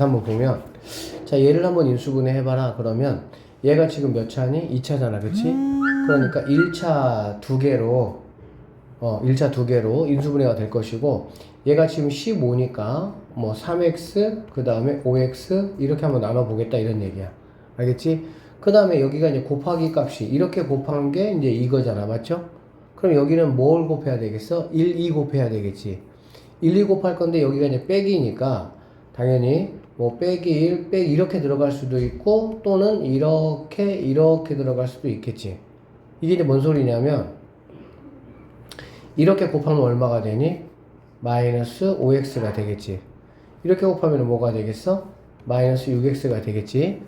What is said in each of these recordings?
그래서 한번 보면, 자, 얘를 한번 인수분해 해봐라. 그러면 얘가 지금 몇 차니? 2차잖아. 그치? 그러니까 1차 두 개로 1차 두 개로 인수분해가 될 것이고, 얘가 지금 15니까 뭐 3x 그 다음에 5x 이렇게 한번 나눠보겠다 이런 얘기야. 알겠지? 그 다음에 여기가 이제 곱하기 값이 이렇게 곱한 게 이제 이거잖아. 맞죠? 그럼 여기는 뭘 곱해야 되겠어? 1, 2 곱해야 되겠지. 1, 2 곱할 건데 여기가 이제 빼기니까 당연히 뭐 빼기 1, 빼기 이렇게 들어갈 수도 있고 또는 이렇게 들어갈 수도 있겠지. 이게 이제 뭔 소리냐면 이렇게 곱하면 얼마가 되니? 마이너스 5x가 되겠지. 이렇게 곱하면 뭐가 되겠어? 마이너스 6x가 되겠지.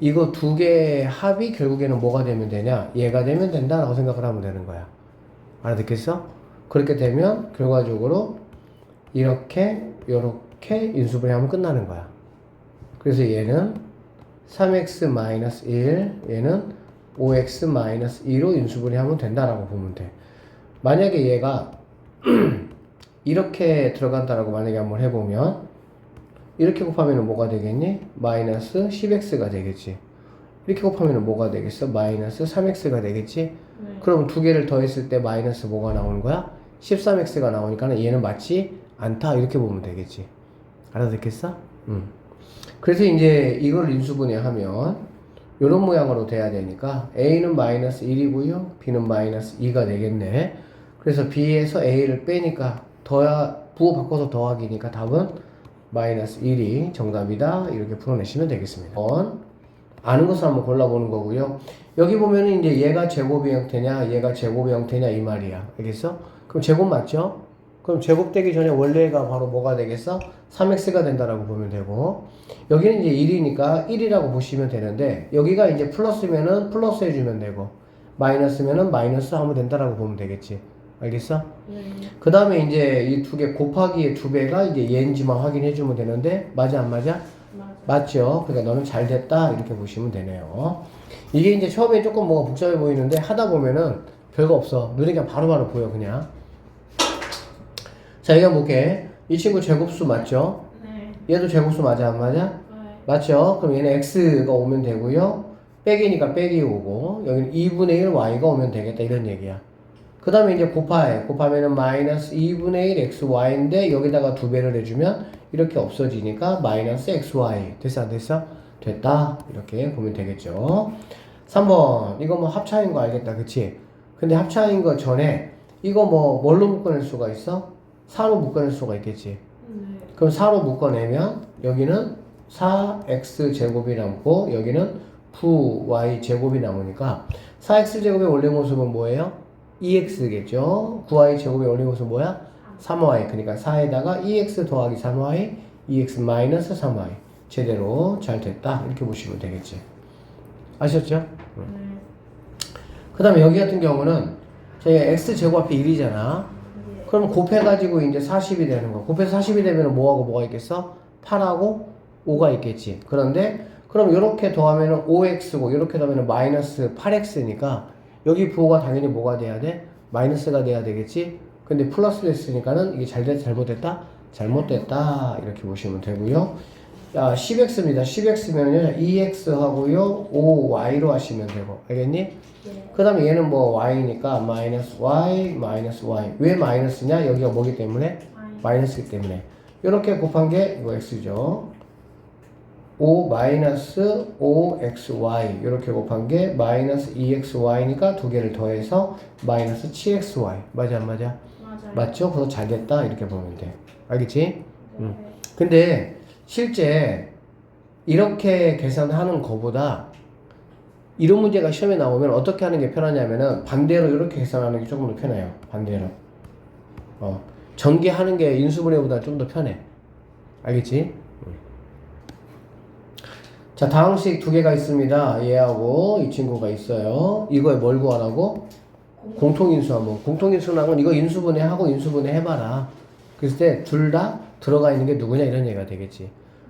이거 두 개의 합이 결국에는 뭐가 되면 되냐? 얘가 되면 된다라고 생각을 하면 되는 거야. 알아듣겠어? 그렇게 되면 결과적으로 이렇게 인수분해하면 끝나는 거야. 그래서 얘는 3x-1, 얘는 5x-2로 인수분해하면 된다라고 보면 돼. 만약에 얘가 이렇게 들어간다라고 만약에 한번 해보면 이렇게 곱하면 뭐가 되겠니? 마이너스 10x가 되겠지. 이렇게 곱하면 뭐가 되겠어? 마이너스 3x가 되겠지. 그럼 두 개를 더했을 때 마이너스 뭐가 나오는 거야? 13x가 나오니까 얘는 맞지 않다 이렇게 보면 되겠지. 알아듣겠어? 그래서 이제 이걸 인수분해하면 이런 모양으로 돼야 되니까 a는 마이너스 1이고요 b는 마이너스 2가 되겠네. 그래서 b에서 a를 빼니까 부호 바꿔서 더하기니까 답은 마이너스 1이 정답이다 이렇게 풀어내시면 되겠습니다. 아는 것을 한번 골라보는 거고요. 여기 보면은 이제 얘가 제곱의 형태냐 얘가 제곱의 형태냐 이 말이야. 알겠어? 그럼 제곱 맞죠? 그럼 제곱되기 전에 원래가 바로 뭐가 되겠어? 3x가 된다라고 보면 되고, 여기는 이제 1이니까 1이라고 보시면 되는데 여기가 이제 플러스면은 플러스 해주면 되고 마이너스면은 마이너스 하면 된다라고 보면 되겠지. 알겠어? 그 다음에 이제 이 두 개 곱하기의 두 배가 이제 얘인지만 확인해주면 되는데 맞아 안 맞아? 맞죠? 그러니까 너는 잘 됐다 이렇게 보시면 되네요. 이게 이제 처음에 조금 뭐가 복잡해 보이는데 하다 보면은 별거 없어. 눈에 그냥 바로바로 보여 그냥. 자, 여기 한번 볼게. 이 친구 제곱수 맞죠? 네. 얘도 제곱수 맞아 안 맞아? 네. 맞죠? 그럼 얘는 x가 오면 되고요. 빼기니까 빼기 오고 여기는 2분의 1 y가 오면 되겠다 이런 얘기야. 그 다음에 이제 곱하면은 마이너스 2분의 1 xy인데 여기다가 두 배를 해주면 이렇게 없어지니까 마이너스 xy. 됐어 안 됐어? 됐다 이렇게 보면 되겠죠. 3번 이거 뭐 합차인 거 알겠다 그치? 근데 합차인 거 전에 이거 뭐 뭘로 묶어낼 수가 있어? 4로 묶어낼 수가 있겠지. 그럼 4로 묶어내면 여기는 4x제곱이 남고 여기는 9y제곱이 남으니까 4x제곱의 원래 모습은 뭐예요? 2x겠죠. 9y제곱의 원래 모습은 뭐야? 3y. 그러니까 4에다가 2x 더하기 3y 2x 마이너스 3y. 제대로 잘 됐다 이렇게 보시면 되겠지. 아셨죠? 그 다음에 여기 같은 경우는 저희가 x제곱 앞에 1이잖아. 그럼 곱해가지고 이제 40이 되는 거. 곱해서 40이 되면 뭐하고 뭐가 있겠어? 8하고 5가 있겠지. 그런데 그럼 이렇게 더하면은 5x고 이렇게 더하면은 마이너스 8x니까 여기 부호가 당연히 뭐가 돼야 돼? 마이너스가 돼야 되겠지. 근데 플러스 됐으니까는 이게 잘 됐다 잘못됐다? 잘못됐다 이렇게 보시면 되고요. 자, 10x입니다. 10x면요 2x 하고요 5y로 하시면 되고 알겠니? 네. 그 다음에 얘는 뭐 y니까 마이너스 y 마이너스 y. 왜 마이너스냐? 여기가 뭐기 때문에? 마이너스이기 때문에. 이렇게 곱한 게 이거 x죠. 5 마이너스 5xy 이렇게 곱한 게 마이너스 2xy니까 두 개를 더해서 마이너스 7xy. 맞아 안 맞아? 맞아요. 맞죠? 그래서 잘 됐다 이렇게 보면 돼. 알겠지? 네. 근데 실제 이렇게 계산하는 거보다 이런 문제가 시험에 나오면 어떻게 하는 게 편하냐면은 반대로 이렇게 계산하는 게 조금 더 편해요. 반대로. 전개하는 게 인수분해보다 좀 더 편해. 알겠지? 자, 다항식 두 개가 있습니다. 얘하고 이 친구가 있어요. 이거에 뭘 구하라고? 공통인수 한번. 공통인수는 이거 인수분해하고 인수분해 해봐라. 그랬을 때 둘 다 들어가 있는 게 누구냐 이런 얘기가 되겠지.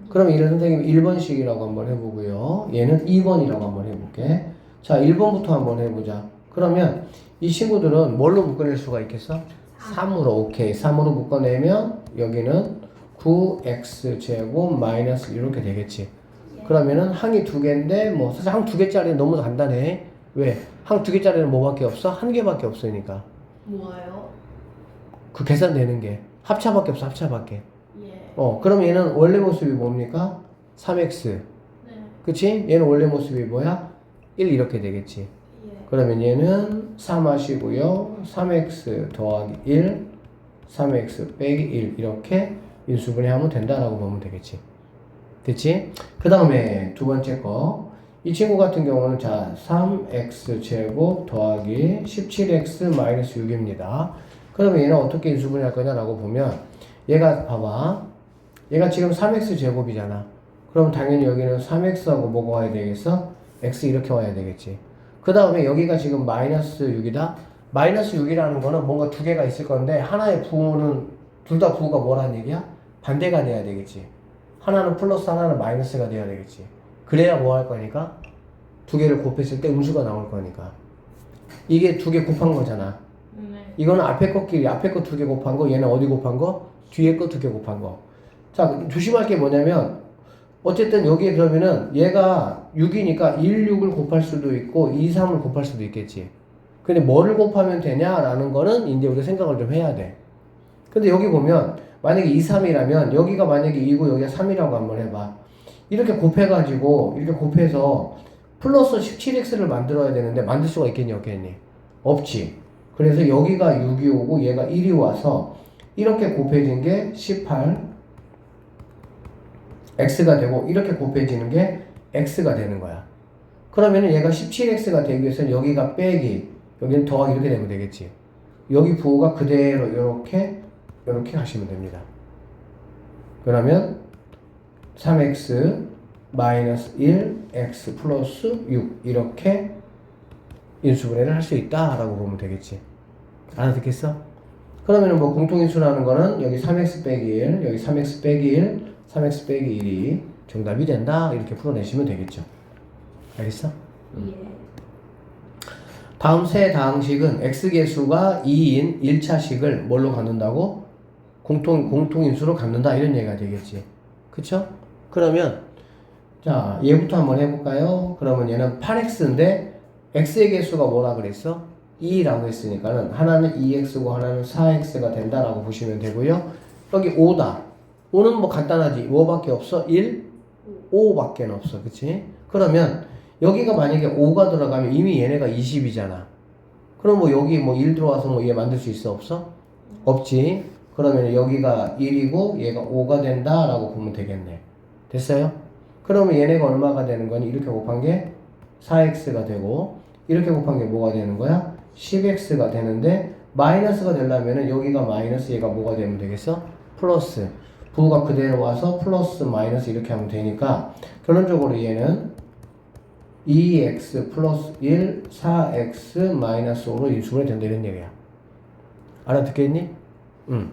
그럼 이런 선생님 1번식이라고 한번 해보고요. 얘는 2번이라고 한번 해볼게. 자, 1번부터 한번 해보자. 그러면 이 친구들은 뭘로 묶어낼 수가 있겠어? 3으로. 오케이. 3으로 묶어내면 여기는 9x제곱 마이너스 이렇게 되겠지. 그러면은 항이 두 개인데 뭐 사실 항 두 개짜리는 너무 간단해. 왜? 항 두 개짜리는 뭐밖에 없어? 한 개밖에 없으니까. 뭐예요? 그 계산되는 게 합차밖에 없어. 합차밖에. 예. 그럼 얘는 원래 모습이 뭡니까? 3x. 네. 그치? 얘는 원래 모습이 뭐야? 1 이렇게 되겠지. 예. 그러면 얘는 3 하시고요. 3x 더하기 1, 3x 빼기 1 이렇게 인수분해하면 된다라고 보면 되겠지. 됐지? 그 다음에 두 번째 거. 이 친구 같은 경우는 자 3x 제곱 더하기 17x 마이너스 6입니다. 그러면 얘는 어떻게 인수분해할 거냐라고 보면 얘가 봐봐. 얘가 지금 3x 제곱이잖아. 그럼 당연히 여기는 3x하고 뭐가 와야 되겠어? x 이렇게 와야 되겠지. 그 다음에 여기가 지금 마이너스 6이다. 마이너스 6이라는 거는 뭔가 두 개가 있을 건데 하나의 부호는 둘 다 부호가 뭐라는 얘기야? 반대가 돼야 되겠지. 하나는 플러스 하나는 마이너스가 돼야 되겠지. 그래야 뭐 할 거니까? 두 개를 곱했을 때 음수가 나올 거니까. 이게 두 개 곱한 거잖아. 네. 이거는 앞에 거끼리 앞에 거 두 개 곱한 거, 얘는 어디 곱한 거? 뒤에 거 두 개 곱한 거. 자, 조심할 게 뭐냐면 어쨌든 여기에 그러면은 얘가 6이니까 1, 6을 곱할 수도 있고 2, 3을 곱할 수도 있겠지. 근데 뭐를 곱하면 되냐라는 거는 이제 우리가 생각을 좀 해야 돼. 근데 여기 보면 만약에 2, 3이라면 여기가 만약에 2고 여기가 3이라고 한번 해봐. 이렇게 곱해가지고 이렇게 곱해서 플러스 17x를 만들어야 되는데 만들 수가 있겠니 없겠니? 없지. 그래서 여기가 6이 오고 얘가 1이 와서 이렇게 곱해진 게 18 x가 되고 이렇게 곱해지는 게 x가 되는 거야. 그러면은 얘가 17x가 되기 위해서는 여기가 빼기 여기는 더하기 이렇게 되면 되겠지. 여기 부호가 그대로 이렇게 하시면 됩니다. 그러면 3x 마이너스 1 x 플러스 6 이렇게 인수분해를 할 수 있다라고 보면 되겠지. 알아듣겠어? 그러면은 뭐 공통인수라는 거는 여기 3x 빼기 1 여기 3x 빼기 1 3x 빼기 1이 정답이 된다 이렇게 풀어내시면 되겠죠. 알겠어? 예. 다음 세 다항식은 x계수가 2인 1차식을 뭘로 갖는다고? 공통인수로 갖는다 이런 얘기가 되겠지. 그쵸? 그러면 자 얘부터 한번 해볼까요? 그러면 얘는 8x인데 x의 개수가 뭐라 그랬어? 2라고 했으니까는 하나는 2x고 하나는 4x가 된다라고 보시면 되고요. 여기 5다. 5는 뭐 간단하지. 뭐밖에 없어? 1, 5밖에 없어. 그치? 그러면 여기가 만약에 5가 들어가면 이미 얘네가 20이잖아. 그럼 뭐 여기 뭐 1 들어와서 뭐 얘 만들 수 있어? 없어? 없지. 그러면 여기가 1이고 얘가 5가 된다라고 보면 되겠네. 됐어요? 그러면 얘네가 얼마가 되는 거니? 이렇게 곱한 게 4x가 되고 이렇게 곱한 게 뭐가 되는 거야? 10x가 되는데 마이너스가 되려면은 여기가 마이너스 얘가 뭐가 되면 되겠어? 플러스. 부호가 그대로 와서 플러스 마이너스 이렇게 하면 되니까 결론적으로 얘는 2x 플러스 1 4x 마이너스 5로 인수분해 된다 이런 얘기야. 알아듣겠니? 응.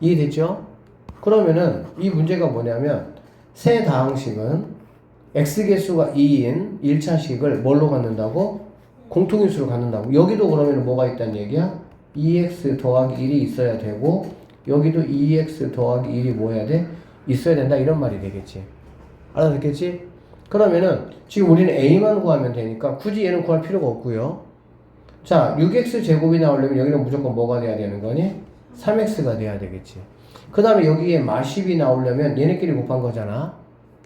이해됐죠? 그러면은 이 문제가 뭐냐면 세 다항식은 x개수가 2인 1차식을 뭘로 갖는다고? 공통인수로 갖는다고. 여기도 그러면 뭐가 있다는 얘기야? 2x 더하기 1이 있어야 되고 여기도 2x 더하기 1이 뭐 해야 돼? 있어야 된다 이런 말이 되겠지. 알아듣겠지? 그러면은 지금 우리는 a만 구하면 되니까 굳이 얘는 구할 필요가 없고요. 자 6x 제곱이 나오려면 여기는 무조건 뭐가 돼야 되는 거니? 3x가 돼야 되겠지. 그 다음에 여기에 마10이 나오려면 얘네끼리 곱한 거잖아.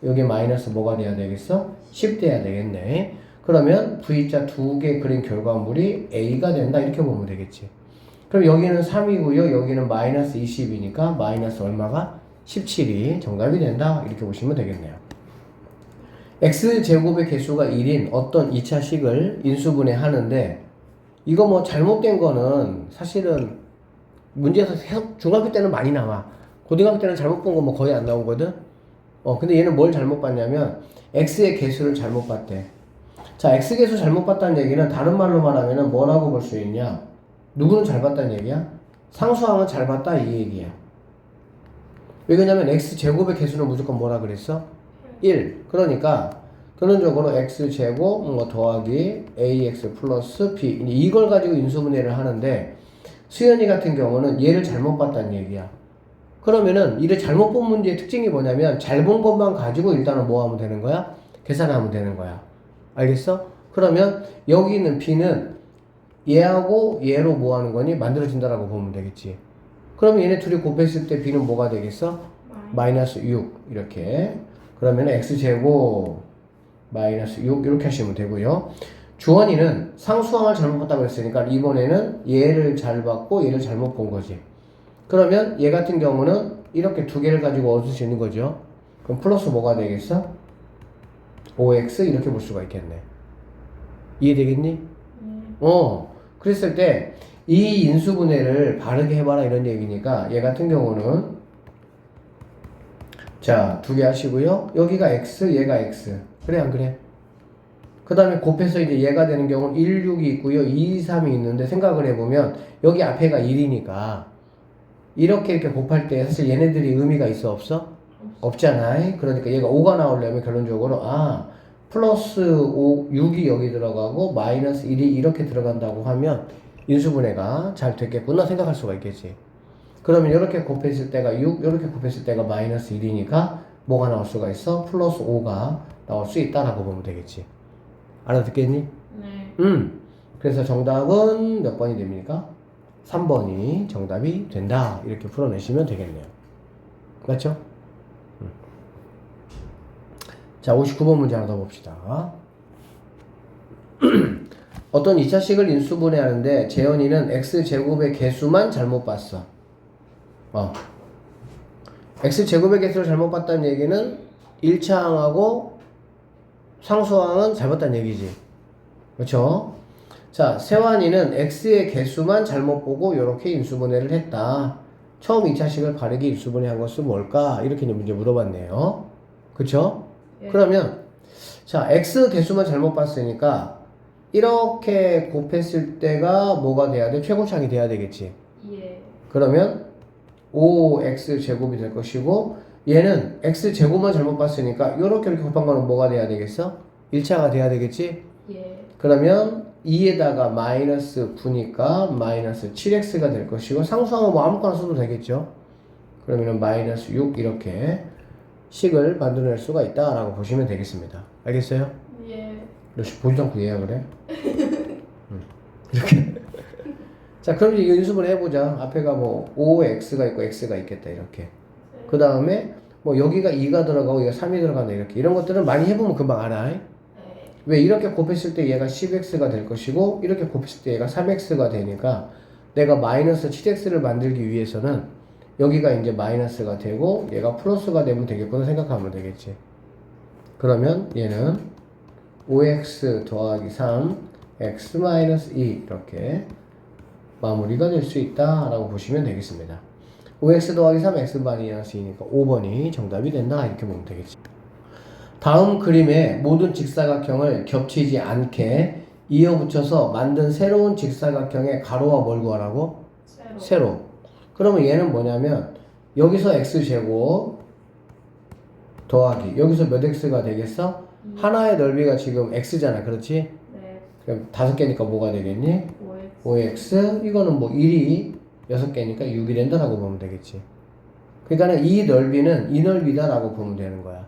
여기 마이너스 뭐가 돼야 되겠어? 10 돼야 되겠네. 그러면 V자 두 개 그린 결과물이 A가 된다 이렇게 보면 되겠지. 그럼 여기는 3이고요. 여기는 마이너스 20이니까 마이너스 얼마가? 17이 정답이 된다 이렇게 보시면 되겠네요. X제곱의 개수가 1인 어떤 2차식을 인수분해 하는데 이거 뭐 잘못된 거는 사실은 문제에서 계속 중학교 때는 많이 나와. 고등학교 때는 잘못 본 거 뭐 거의 안 나오거든. 근데 얘는 뭘 잘못 봤냐면 x의 개수를 잘못 봤대. 자, x 개수 잘못 봤다는 얘기는 다른 말로 말하면은 뭐라고 볼 수 있냐? 누구는 잘 봤다는 얘기야? 상수항은 잘 봤다 이 얘기야. 왜냐면 x 제곱의 개수는 무조건 뭐라 그랬어? 1. 그러니까 결론적으로 x 제곱 뭐 더하기 ax 플러스 b 이걸 가지고 인수분해를 하는데 수연이 같은 경우는 얘를 잘못 봤다는 얘기야. 그러면은 이를 잘못 본 문제의 특징이 뭐냐면 잘 본 것만 가지고 일단은 뭐 하면 되는 거야? 계산하면 되는 거야. 알겠어? 그러면 여기 있는 b는 얘하고 얘로 뭐 하는 거니? 만들어진다라고 보면 되겠지. 그러면 얘네 둘이 곱했을 때 b는 뭐가 되겠어? 마이너스 6 이렇게. 그러면 x제곱 마이너스 6 이렇게 하시면 되고요. 주원이는 상수항을 잘못 봤다고 했으니까 이번에는 얘를 잘 봤고 얘를 잘못 본 거지. 그러면 얘 같은 경우는 이렇게 두 개를 가지고 얻을 수 있는 거죠. 그럼 플러스 뭐가 되겠어? 5x 이렇게 볼 수가 있겠네. 이해되겠니? 그랬을 때 이 인수분해를 바르게 해봐라 이런 얘기니까 얘 같은 경우는 자, 두 개 하시고요. 여기가 x, 얘가 x. 그래 안 그래? 그 다음에 곱해서 이제 얘가 되는 경우는 1, 6이 있고요. 2, 3이 있는데 생각을 해보면 여기 앞에가 1이니까 이렇게 곱할 때 사실 얘네들이 의미가 있어 없어? 없잖아. 그러니까 얘가 5가 나오려면 결론적으로 플러스 5, 6이 여기 들어가고 마이너스 1이 이렇게 들어간다고 하면 인수분해가 잘 됐겠구나 생각할 수가 있겠지. 그러면 이렇게 곱했을 때가 6, 이렇게 곱했을 때가 마이너스 1이니까 뭐가 나올 수가 있어? 플러스 5가 나올 수 있다라고 보면 되겠지. 알아듣겠니? 네. 그래서 정답은 몇 번이 됩니까? 3번이 정답이 된다. 이렇게 풀어내시면 되겠네요. 맞죠? 자, 59번 문제 하나 더 봅시다. 어떤 2차식을 인수분해하는데 재현이는 x제곱의 개수만 잘못 봤어. x제곱의 개수를 잘못 봤다는 얘기는 1차항하고 상수항은 잘 봤다는 얘기지. 그렇죠? 자, 세환이는 x의 개수만 잘못 보고 이렇게 인수분해를 했다. 처음 2차식을 바르게 인수분해한 것은 뭘까? 이렇게 문제 물어봤네요. 그렇죠? 예. 그러면 자, x 개수만 잘못 봤으니까 이렇게 곱했을 때가 뭐가 돼야 돼? 최고차항이 돼야 되겠지. 예. 그러면 5x 제곱이 될 것이고 얘는 x 제곱만 잘못 봤으니까 이렇게 곱한 거는 뭐가 돼야 되겠어? 1차가 돼야 되겠지? 예. 그러면 2에다가 마이너스 9니까 마이너스 7x가 될 것이고 상수항은 뭐 아무거나 써도 되겠죠? 그러면 마이너스 6 이렇게 식을 만들어낼 수가 있다라고 보시면 되겠습니다. 알겠어요? 예. 너 보지도 않고 얘야 그래? 이렇게. 자, 그럼 이거 인수분해 해보자. 앞에가 뭐 5x가 있고 x가 있겠다 이렇게. 그 다음에 뭐 여기가 2가 들어가고 여기가 3이 들어간다 이렇게. 이런 것들은 많이 해보면 금방 알아. 네. 왜 이렇게 곱했을 때 얘가 10x가 될 것이고 이렇게 곱했을 때 얘가 3x가 되니까 내가 마이너스 7x를 만들기 위해서는 여기가 이제 마이너스가 되고 얘가 플러스가 되면 되겠구나 생각하면 되겠지. 그러면 얘는 5x 더하기 3 x 마이너스 2 이렇게 마무리가 될 수 있다라고 보시면 되겠습니다. 5x 더하기 3 x 마이너스 2니까 5번이 정답이 된다 이렇게 보면 되겠지. 다음 그림의 모든 직사각형을 겹치지 않게 이어붙여서 만든 새로운 직사각형의 가로와 뭘 구하라고? 세로. 그러면 얘는 뭐냐면 여기서 x제곱 더하기 여기서 몇 x가 되겠어? 하나의 넓이가 지금 x잖아. 그렇지? 네. 그럼 5개니까 뭐가 되겠니? 5x. 5x 이거는 뭐 1이 6개니까 6이 된다라고 보면 되겠지. 그러니까는 이 넓이는 이 넓이다라고 보면 되는 거야.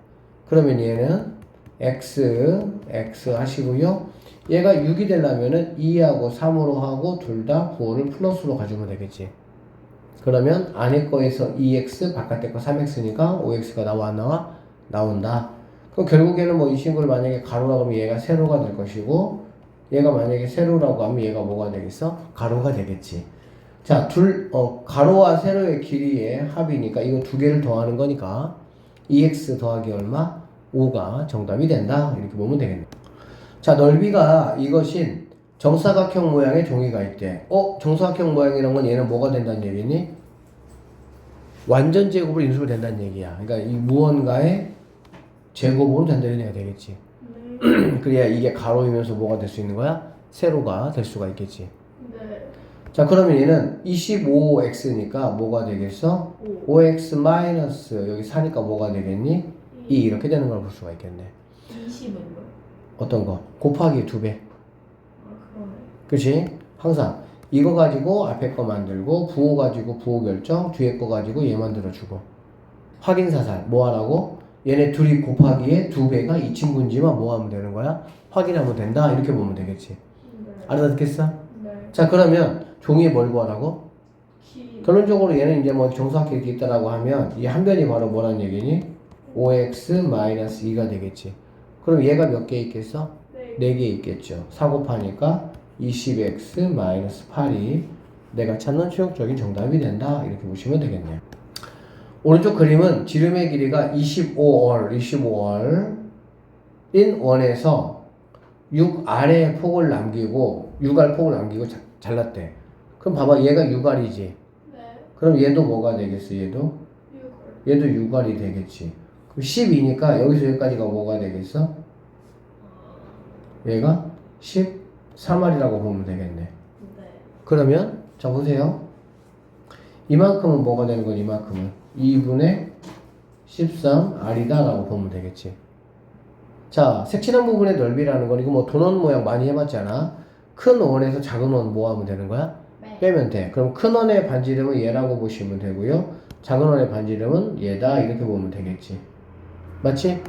그러면 얘는 x 하시고요. 얘가 6이 되려면은 2하고 3으로 하고 둘 다 9를 플러스로 가주면 되겠지. 그러면 안에 거에서 2x 바깥에 거 3x니까 5x가 나와 안 나와? 나온다. 그럼 결국에는 뭐 이 친구를 만약에 가로라고 하면 얘가 세로가 될 것이고 얘가 만약에 세로라고 하면 얘가 뭐가 되겠어? 가로가 되겠지. 자, 가로와 세로의 길이의 합이니까 이거 두 개를 더하는 거니까 2x 더하기 얼마? 5가 정답이 된다. 이렇게 보면 되겠네. 자, 넓이가 이것인 정사각형 모양의 종이가 있대. 정사각형 모양이란 건 얘는 뭐가 된다는 얘기니? 완전 제곱으로 인수가 된다는 얘기야. 그러니까 이 무언가의 제곱으로 된다는 얘기가 되겠지. 그래야 이게 가로이면서 뭐가 될 수 있는 거야? 세로가 될 수가 있겠지. 네. 자, 그러면 얘는 25x니까 뭐가 되겠어? 5x 마이너스 여기 4니까 뭐가 되겠니? 2 이렇게 되는 걸 볼 수가 있겠네. 20은 뭐? 어떤 거? 곱하기 2배. 그러네. 그치? 항상 이거 가지고 앞에 거 만들고 부호 가지고 부호 결정, 뒤에 거 가지고 얘 만들어주고 확인 사살 뭐 하라고? 얘네 둘이 곱하기에 2배가 이 친구인지만 뭐 하면 되는 거야? 확인하면 된다 이렇게 보면 되겠지. 네. 알아듣겠어? 네. 자 그러면 종이에 뭘 구하라고? 키. 결론적으로 얘는 이제 뭐 정사각형 이렇게 있다라고 하면 이 한 변이 바로 뭐란 얘기니? 5x-2가 되겠지. 그럼 얘가 몇 개 있겠어? 네. 4개 있겠죠. 4 곱하니까 20x-8이 내가 찾는 최종적인 정답이 된다. 이렇게 보시면 되겠네요. 오른쪽 그림은 지름의 길이가 25R인 원에서 6R의 폭을 남기고 6R 폭을 남기고 잘랐대. 그럼 봐봐 얘가 6R이지. 네. 그럼 얘도 뭐가 되겠어? 얘도 6월. 얘도 6R이 되겠지. 그럼 12니까 여기서 여기까지가 뭐가 되겠어? 얘가 13R이라고 보면 되겠네. 네. 그러면 자 보세요. 이만큼은 뭐가 되는 건 이만큼은 2분의 13R이다 라고 보면 되겠지. 자 색칠한 부분의 넓이라는 건 이거 뭐 도넛 모양 많이 해봤잖아. 큰 원에서 작은 원 뭐 하면 되는 거야? 네. 빼면 돼. 그럼 큰 원의 반지름은 얘라고 보시면 되고요. 작은 원의 반지름은 얘다 이렇게 보면 되겠지. 맞지? 네.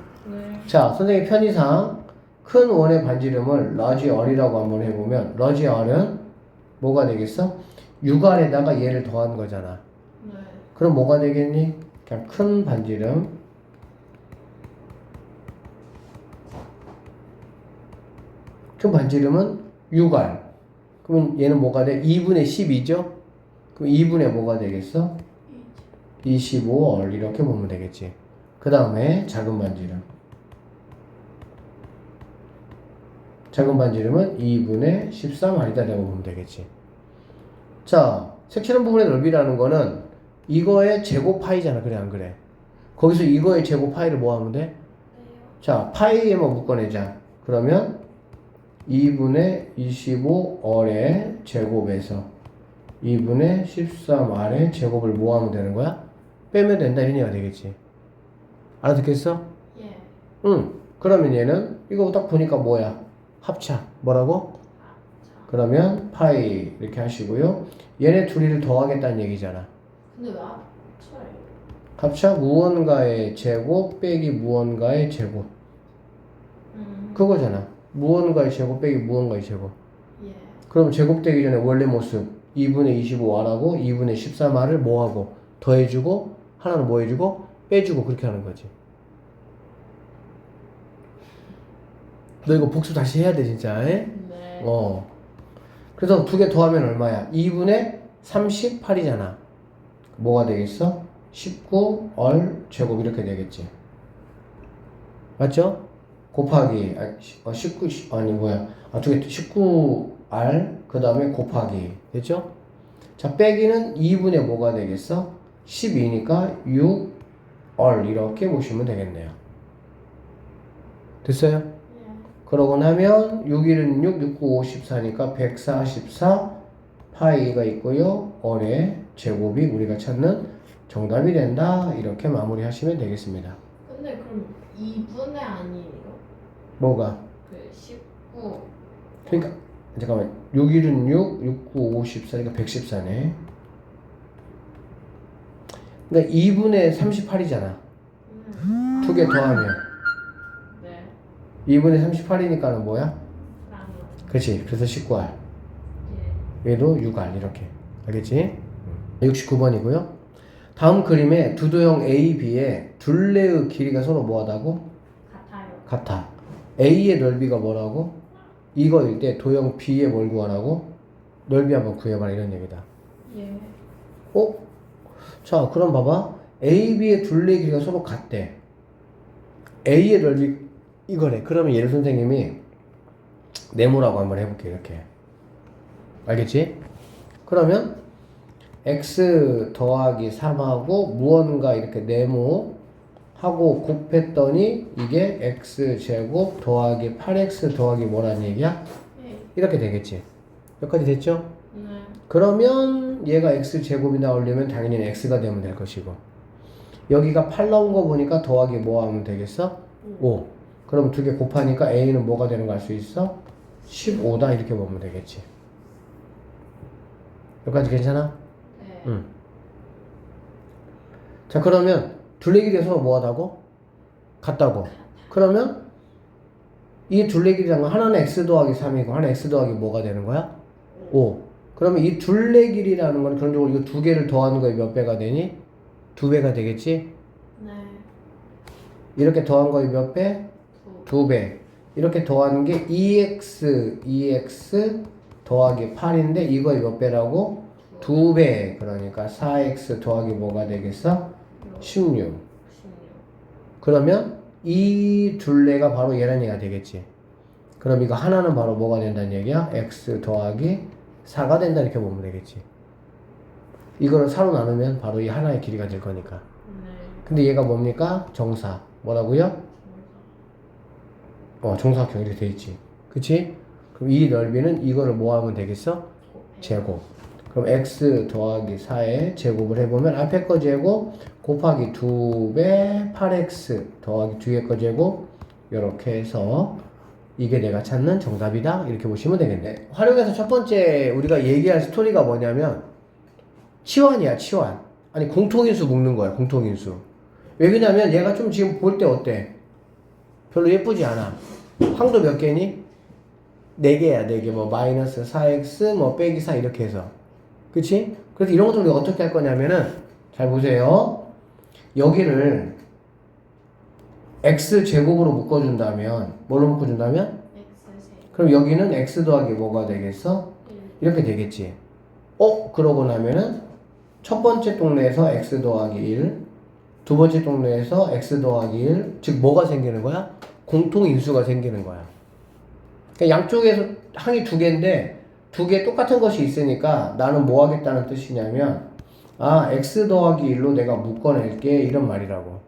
자 선생님 편의상 큰 원의 반지름을 large R이라고 한번 해보면 large R은 뭐가 되겠어? 6R에다가 얘를 더한 거잖아. 네. 그럼 뭐가 되겠니? 그냥 큰 반지름 큰 반지름은 6R. 그러면 얘는 뭐가 돼? 2분의 12죠? 그럼 2분의 뭐가 되겠어? 25R 이렇게 보면 되겠지. 그 다음에 작은 반지름. 작은 반지름은 2분의 13R이다 라고 보면 되겠지. 자, 색칠한 부분의 넓이라는 거는 이거의 제곱 파이잖아. 그래 안 그래? 거기서 이거의 제곱 파이를 뭐 하면 돼? 네요. 자, 파이에만 묶어내자. 그러면 2분의 25R의 제곱에서 2분의 13R의 제곱을 뭐 하면 되는 거야? 빼면 된다 이런 얘기가 되겠지. 알아듣겠어? 예. 응. 그러면 얘는 이거 딱 보니까 뭐야? 합차. 뭐라고? 그러면 파이 이렇게 하시고요. 얘네 둘이를 더하겠다는 얘기잖아. 근데 왜 합쳐요? 합차 무언가의 제곱 빼기 무언가의 제곱. 그거잖아. 무언가의 제곱 빼기 무언가의 제곱. 예. 그럼 제곱되기 전에 원래 모습 2분의 25R하고 2분의 13R을 뭐하고 더해주고 하나는 뭐 해주고 빼주고 그렇게 하는 거지. 너 이거 복수 다시 해야 돼 진짜. 에? 네. 그래서 두 개 더하면 얼마야? 2분의 38이잖아. 뭐가 되겠어? 19R 제곱 이렇게 되겠지. 맞죠? 곱하기 19 아니 뭐야? 두 개 19R 그 다음에 곱하기 됐죠? 자 빼기는 2분의 뭐가 되겠어? 12니까 6R 이렇게 보시면 되겠네요. 됐어요? 예. 그러고 나면 6일은 6, 6, 9, 54니까 144 파이가 있고요. 얼의 제곱이 우리가 찾는 정답이 된다. 이렇게 마무리하시면 되겠습니다. 근데 그럼 2분의 아니에요? 뭐가? 그 19. 그러니까 잠깐만 6일은 6, 6, 9, 54니까 114네. 그러니까 2분의 38이잖아. 두 개 더하면 네. 2분의 38이니까는 뭐야? 아니요. 그렇지. 그래서 19R. 예. 얘도 6R 이렇게. 알겠지? 69번이고요. 다음 그림에 두 도형 A, B의 둘레의 길이가 서로 뭐하다고? 같아요. 같아. A의 넓이가 뭐라고? 이거일 때 도형 B의 뭘 구하라고? 넓이 한번 구해봐라 이런 얘기다. 예. 자 그럼 봐봐. A, B의 둘레의 길이가 서로 같대. A의 넓이 이거래. 그러면 얘를 선생님이 네모라고 한번 해볼게 이렇게. 알겠지? 그러면 x 더하기 3하고 무언가 이렇게 네모 하고 곱했더니 이게 x제곱 더하기 8x 더하기 뭐라는 얘기야? 예. 이렇게 되겠지. 여기까지 됐죠? 네. 그러면 얘가 x제곱이 나오려면 당연히 x가 되면 될 것이고 여기가 8 나온 거 보니까 더하기 뭐 하면 되겠어? 5. 그럼 두 개 곱하니까 a는 뭐가 되는 거 알 수 있어? 15다 이렇게 보면 되겠지. 여기까지 괜찮아? 네. 응. 자, 그러면 둘레길이가 서로 뭐하다고? 같다고. 그러면 이 둘레길이란 건 하나는 x 더하기 3이고 하나는 x 더하기 뭐가 되는 거야? 5. 그러면 이 둘레길이라는 건 그런적으로 이거 두 개를 더하는 거에 몇 배가 되니? 2배가 되겠지? 네. 이렇게 더한 거에 몇 배? 2배. 이렇게 더하는 게 2x 더하기 8인데 이거에 몇 배라고? 2배. 그러니까 4x 더하기 뭐가 되겠어? 16. 16. 그러면 이 둘레가 바로 얘란 얘기가 되겠지. 그럼 이거 하나는 바로 뭐가 된다는 얘기야? x 더하기 4가 된다 이렇게 보면 되겠지. 이거를 4로 나누면 바로 이 하나의 길이가 될 거니까. 네. 근데 얘가 뭡니까? 정사. 뭐라고요? 정사각형 이렇게 돼 있지. 그치? 그럼 이 넓이는 이거를 뭐 하면 되겠어? 제곱. 그럼 x 더하기 4의 제곱을 해보면 앞에 거 제곱 곱하기 2배 8x 더하기 뒤에 거 제곱 이렇게 해서 이게 내가 찾는 정답이다 이렇게 보시면 되겠네. 활용해서 첫 번째 우리가 얘기할 스토리가 뭐냐면 치환이야. 치환. 아니 공통인수 묶는 거야. 공통인수. 왜 그러냐면 얘가 좀 지금 볼 때 어때? 별로 예쁘지 않아. 항도 몇 개니? 4개야. 4개. 뭐 마이너스 4x 뭐 빼기 4 이렇게 해서. 그치? 그래서 이런 것들 우리가 어떻게 할 거냐면은 잘 보세요. 여기를 x 제곱으로 묶어준다면 뭘로 묶어준다면? X세곱. 그럼 여기는 x 더하기 뭐가 되겠어? 1. 이렇게 되겠지. 그러고 나면은 첫 번째 동네에서 x 더하기 1, 두 번째 동네에서 x 더하기 1, 즉 뭐가 생기는 거야? 공통인수가 생기는 거야. 그러니까 양쪽에서 항이 두 개인데 두 개 똑같은 것이 있으니까 나는 뭐 하겠다는 뜻이냐면 x 더하기 1로 내가 묶어낼게 이런 말이라고.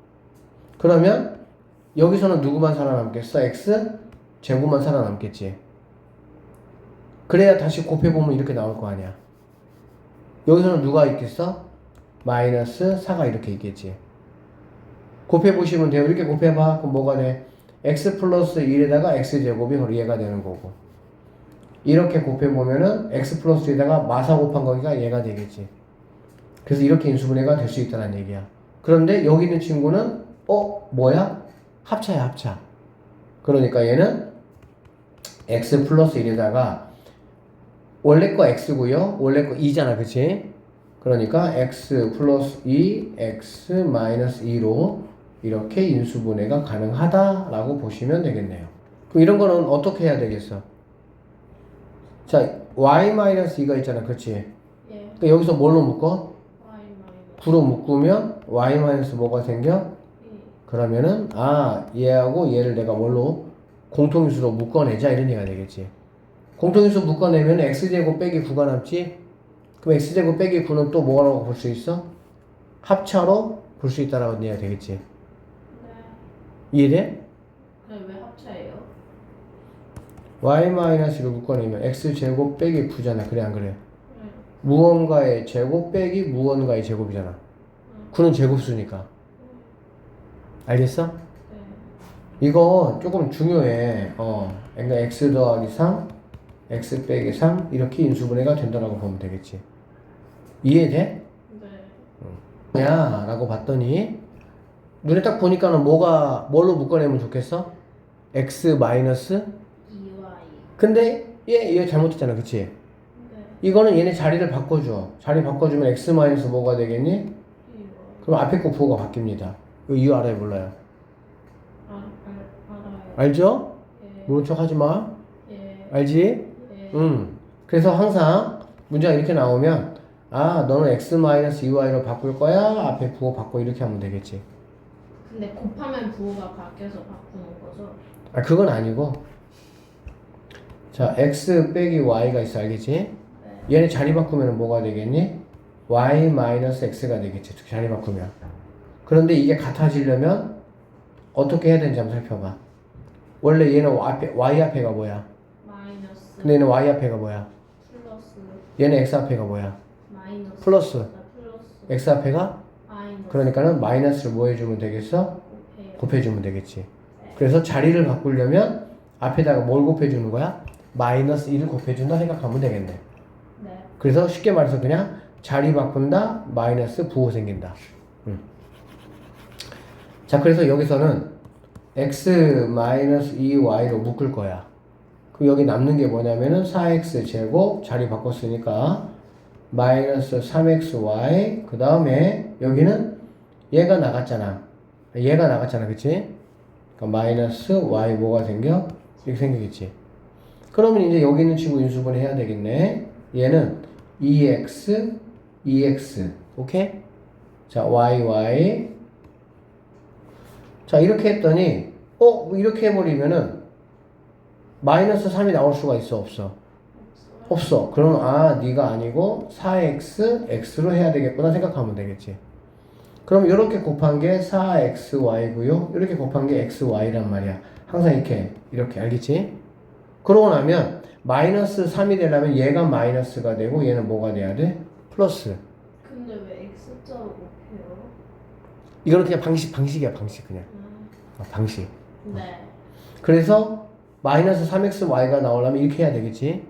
그러면 여기서는 누구만 살아남겠어? x 제곱만 살아남겠지. 그래야 다시 곱해보면 이렇게 나올 거 아니야. 여기서는 누가 있겠어? 마이너스 4가 이렇게 있겠지. 곱해보시면 돼요. 이렇게 곱해봐. 그럼 뭐가 돼? x 플러스 1에다가 x 제곱이 바로 얘가 되는 거고. 이렇게 곱해보면은 x 플러스 1에다가 마사 곱한 거기가 얘가 되겠지. 그래서 이렇게 인수분해가 될 수 있다는 얘기야. 그런데 여기 있는 친구는 뭐야? 합차야 합차. 그러니까 얘는 x 플러스 1에다가 원래 거 x고요. 원래 거 2잖아. 그치? 그러니까 x 플러스 2, x 마이너스 2로 이렇게 인수분해가 가능하다라고 보시면 되겠네요. 그럼 이런 거는 어떻게 해야 되겠어? 자, y 마이너스 2가 있잖아. 그치? 예. 그러니까 여기서 뭘로 묶어? Y 마이너스 9로 묶으면 y 마이너스 뭐가 생겨? 2. 그러면은 얘하고 얘를 내가 뭘로 공통인수로 묶어내자 이런 얘기가 되겠지. 공통인수 묶어내면 x제곱 빼기 9가 남지? 그럼 x제곱 빼기 9는 또 뭐라고 볼 수 있어? 합차로 볼 수 있다라고 얘기가 되겠지. 네. 이해돼? 왜 합차예요? y-를 묶어내면 x제곱 빼기 9잖아. 그래 안 그래? 네. 무언가의 제곱 빼기 무언가의 제곱이잖아. 9는 제곱수니까. 알겠어? 네. 이거 조금 중요해. 그러니까 x 더하기 3, x 빼기 3 이렇게 인수분해가 된다라고 보면 되겠지. 이해돼? 네. 야 라고 봤더니 눈에 딱 보니까는 뭘로 묶어내면 좋겠어? x 마이너스 2Y. 근데 얘 잘못했잖아. 그치? 네. 이거는 얘네 자리를 바꿔줘. 자리 바꿔주면 x 마이너스 뭐가 되겠니? 2Y. 그럼 앞에 거 부호가 바뀝니다. 이거 이유 알아요? 몰라요? 알아요. 알죠? 예. 모른 척 하지 마. 예. 알지? 예. 그래서 항상 문제가 이렇게 나오면 너는 x-2y로 바꿀 거야? 앞에 부호 바꿔 이렇게 하면 되겠지. 근데 곱하면 부호가 바뀌어서 바꾸는 거죠? 그건 아니고 자 x 빼기 y가 있어. 알겠지? 네. 얘네 자리 바꾸면 뭐가 되겠니? y-x가 되겠지. 자리 바꾸면. 그런데 이게 같아지려면 어떻게 해야 되는지 한번 살펴봐. 원래 얘는 y 앞에가 뭐야? 마이너스. 근데 얘는 y 앞에가 뭐야? 플러스. 얘는 x 앞에가 뭐야? 마이너스. 플러스. 플러스. x 앞에가? 마이너스. 그러니까는 마이너스를 뭐 해주면 되겠어? 곱해요. 곱해주면 되겠지. 그래서 자리를 바꾸려면 앞에다가 뭘 곱해주는 거야? 마이너스 1을 곱해준다 생각하면 되겠네. 네. 그래서 쉽게 말해서 그냥 자리 바꾼다 마이너스 부호 생긴다. 자, 그래서 여기서는 x 마이너스 2y로 묶을 거야. 그럼 여기 남는 게 뭐냐면은 4x 제곱 자리 바꿨으니까 마이너스 3xy 그 다음에 여기는 얘가 나갔잖아. 그치? 그러니까 마이너스 y 뭐가 생겨? 이렇게 생기겠지. 그러면 이제 여기 있는 친구 인수분해 해야 되겠네. 얘는 2x 오케이? 자 y 자 이렇게 했더니 이렇게 해버리면은 마이너스 3이 나올 수가 있어 없어? 없어. 그럼 네가 아니고 4x x로 해야 되겠구나 생각하면 되겠지. 그럼 이렇게 곱한 게 4xy고요. 이렇게 곱한 게 xy란 말이야. 항상 이렇게 알겠지? 그러고 나면 마이너스 3이 되려면 얘가 마이너스가 되고 얘는 뭐가 돼야 돼? 플러스. 근데 왜 X자로 곱해요? 이거는 그냥 방식이야 방식 그냥. 방식. 네. 그래서 마이너스 3xy가 나오려면 이렇게 해야 되겠지?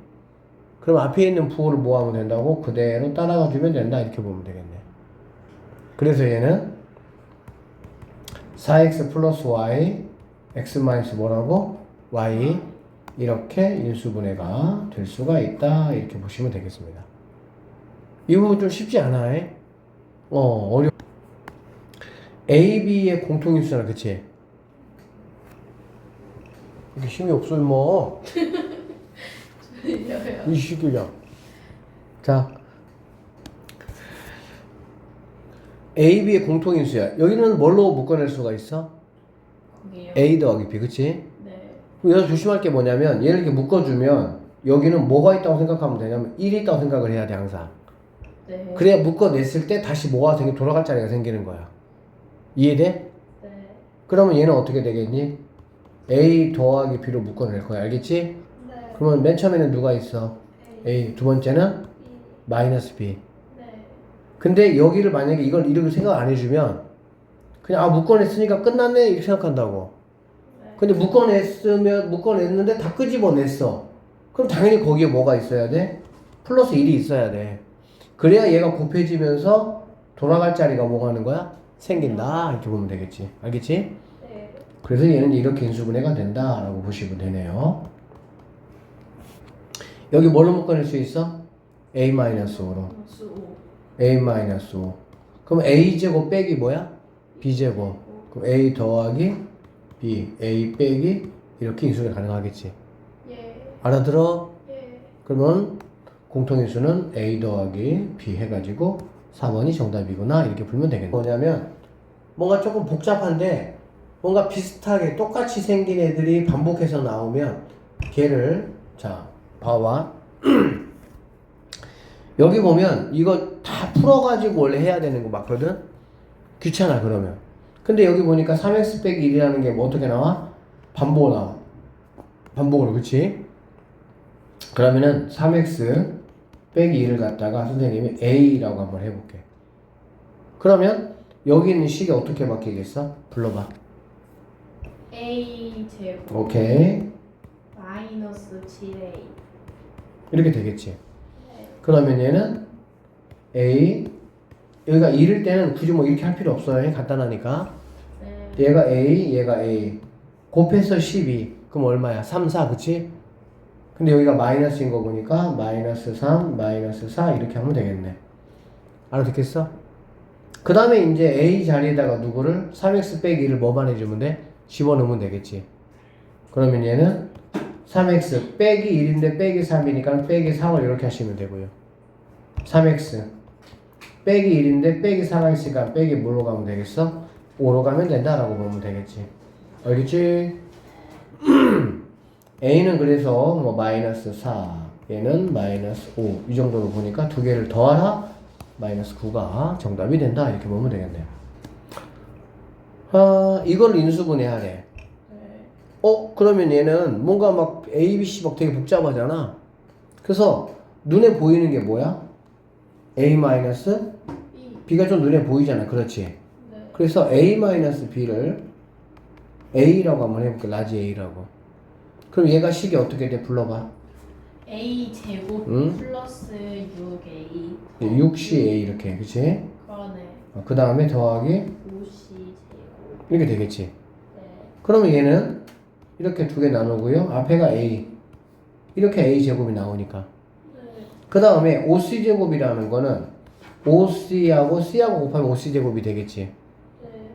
그럼 앞에 있는 부호를 뭐 하면 된다고? 그대로 따라가 주면 된다 이렇게 보면 되겠네. 그래서 얘는 4x 플러스 y x 마이너스 뭐라고? y 이렇게 인수분해가 될 수가 있다 이렇게 보시면 되겠습니다. 이 부분 좀 쉽지 않아? 어려워. A, B의 공통인수잖아 그치? 이게 힘이 없어 임마. 이 시기야. 자 A, B의 공통인수야. 여기는 뭘로 묶어낼 수가 있어? 거기요? A 더하기 B 그치? 네. 여기서 조심할 게 뭐냐면 얘를 이렇게 묶어주면 여기는 뭐가 있다고 생각하면 되냐면 1이 있다고 생각을 해야 돼 항상. 네. 그래야 묶어냈을 때 다시 뭐가 돌아갈 자리가 생기는 거야. 이해돼? 네. 그러면 얘는 어떻게 되겠니? A 더하기 B로 묶어낼 거야 알겠지? 네. 그러면 맨 처음에는 누가 있어? A 두 번째는 B. 마이너스 B. 네. 근데 여기를 만약에 이걸 이렇게 생각 안 해주면 그냥 묶어냈으니까 끝났네 이렇게 생각한다고. 네. 근데 묶어냈는데 다 끄집어냈어. 그럼 당연히 거기에 뭐가 있어야 돼? 플러스 1이 있어야 돼. 그래야 얘가 곱해지면서 돌아갈 자리가 뭐가 하는 거야? 생긴다 이렇게 보면 되겠지. 알겠지? 네. 그래서 얘는 이렇게 인수분해가 된다라고 보시면 되네요. 여기 뭘로 묶어낼 수 있어? A-5로. 수 5. A-5. 그럼 A제곱 빼기 뭐야? B제곱. 그럼 A 더하기 B, A 빼기 이렇게 인수가 가능하겠지. 예. 알아들어? 예. 그러면 공통인수는 A 더하기 B 해가지고 4번이 정답이구나 이렇게 풀면 되겠네. 뭐냐면 뭔가 조금 복잡한데 뭔가 비슷하게 똑같이 생긴 애들이 반복해서 나오면 걔를 자 봐봐. 여기 보면 이거 다 풀어가지고 원래 해야 되는 거 맞거든? 귀찮아 그러면. 근데 여기 보니까 3x 빼기 1이라는 게 뭐 어떻게 나와? 반복으로 나와. 반복으로 그치? 그러면은 3x 빼기 2를 갖다가 선생님이 a라고 한번 해볼게. 그러면 여기 있는 식이 어떻게 바뀌겠어? 불러봐. A 제곱. 오케이. 마이너스 7A. 이렇게 되겠지. 네. 그러면 얘는 a 여기가 1일 때는 굳이 뭐 이렇게 할 필요 없어요. 간단하니까. 네. 얘가 a 곱해서 12 그럼 얼마야? 3, 4 그치? 근데 여기가 마이너스인 거 보니까 마이너스 3, 마이너스 4 이렇게 하면 되겠네. 알아듣겠어? 그 다음에 이제 a 자리에다가 누구를 3x 빼기 1을 뭐만 해주면 돼? 집어넣으면 되겠지. 그러면 얘는 3x 빼기 1인데 빼기 3이니까 빼기 4를 이렇게 하시면 되고요. 3x 빼기 1인데 빼기 4가 있으니까 빼기 뭘로 가면 되겠어? 5로 가면 된다라고 보면 되겠지. 알겠지? A는 그래서 뭐 마이너스 4, 얘는 마이너스 5 이 정도로 보니까 두 개를 더하라 마이너스 9가 정답이 된다 이렇게 보면 되겠네요. 이걸 인수분해하래. 네. 그러면 얘는 뭔가 막 A, B, C 막 되게 복잡하잖아. 그래서 눈에 보이는 게 뭐야? A 마이너스 B. B가 좀 눈에 보이잖아. 그렇지? 네. 그래서 A 마이너스 B를 A라고 한번 해볼게. 라지 A라고. 그럼 얘가 식이 어떻게 돼? 불러봐. A 제곱 응? 플러스 6A 6CA 이렇게 그치? 그러네. 그 다음에 더하기 5C 제곱. 이렇게 되겠지. 네. 그러면 얘는 이렇게 두 개 나누고요. 앞에가 A 이렇게 A 제곱이 나오니까 네. 그 다음에 5C 제곱이라는 거는 5C하고 C하고 곱하면 5C 제곱이 되겠지. 네.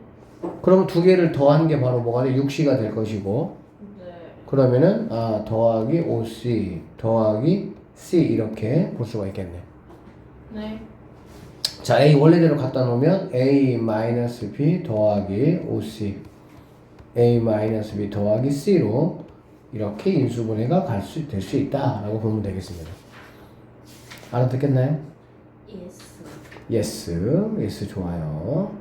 그러면 두 개를 더한 게 바로 뭐가 돼? 6C가 될 것이고 네. 그러면은 더하기 5C 더하기 C 이렇게 볼 수가 있겠네. 네. 자, A 원래대로 갖다 놓으면 A-B 더하기 5C A-B 더하기 C로 이렇게 인수분해가 될 수 있다라고 보면 되겠습니다. 알아듣겠나요? 예스. Yes 좋아요.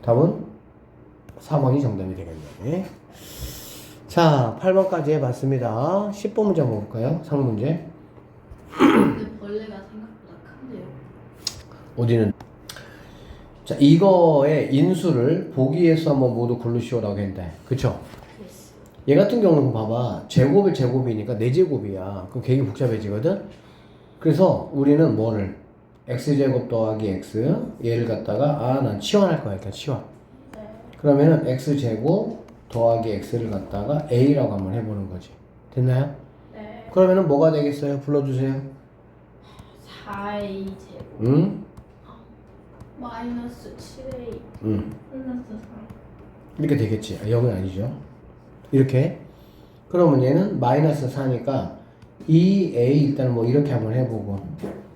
답은 4번이 정답이 되겠네. 자, 8번까지 해봤습니다. 10번 문제 한번 볼까요? 상문제. 근데 벌레가 생각보다 큰데요. 어디는? 자, 이거의 인수를 보기에서 한번 모두 고르시오라고 했는데, 그쵸? 예스. 얘 같은 경우는 봐봐. 제곱이 제곱이니까 4제곱이야. 그럼 되게 복잡해지거든? 그래서 우리는 뭐를? x제곱 더하기 x. 얘를 갖다가, 난 치환할 거야. 그러니까 치환. 네. 그러면은 x제곱 더하기 x를 갖다가 a라고 한번 해보는 거지. 됐나요? 네. 그러면은 뭐가 되겠어요? 불러주세요. 4A 제곱. 응? 마이너스 7A 응. 플러스 3. 이렇게 되겠지. 여긴 아니죠. 이렇게. 그러면 얘는 마이너스 4니까 2a 일단 뭐 이렇게 한번 해보고.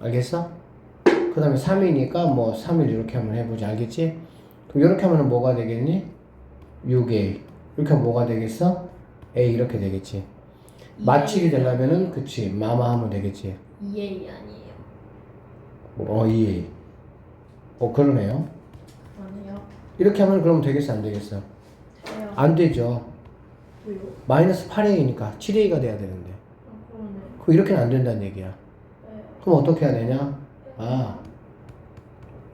알겠어? 그 다음에 3이니까 뭐 3일 이렇게 한번 해보자. 알겠지? 그럼 이렇게 하면 뭐가 되겠니? 6a. 이렇게 하면 뭐가 되겠어? a 이렇게 되겠지. 마칠이 되려면은 그치. 마마 하면 되겠지. 2A 아니에요. 2a. 그러네요. 아니요. 이렇게 하면 그럼 되겠어? 안 되겠어? 돼요. 안 되죠. 왜요? 마이너스 8a니까 7a가 돼야 되는데. 그러네. 그럼 이렇게는 안 된다는 얘기야. 네. 그럼 어떻게 해야 되냐?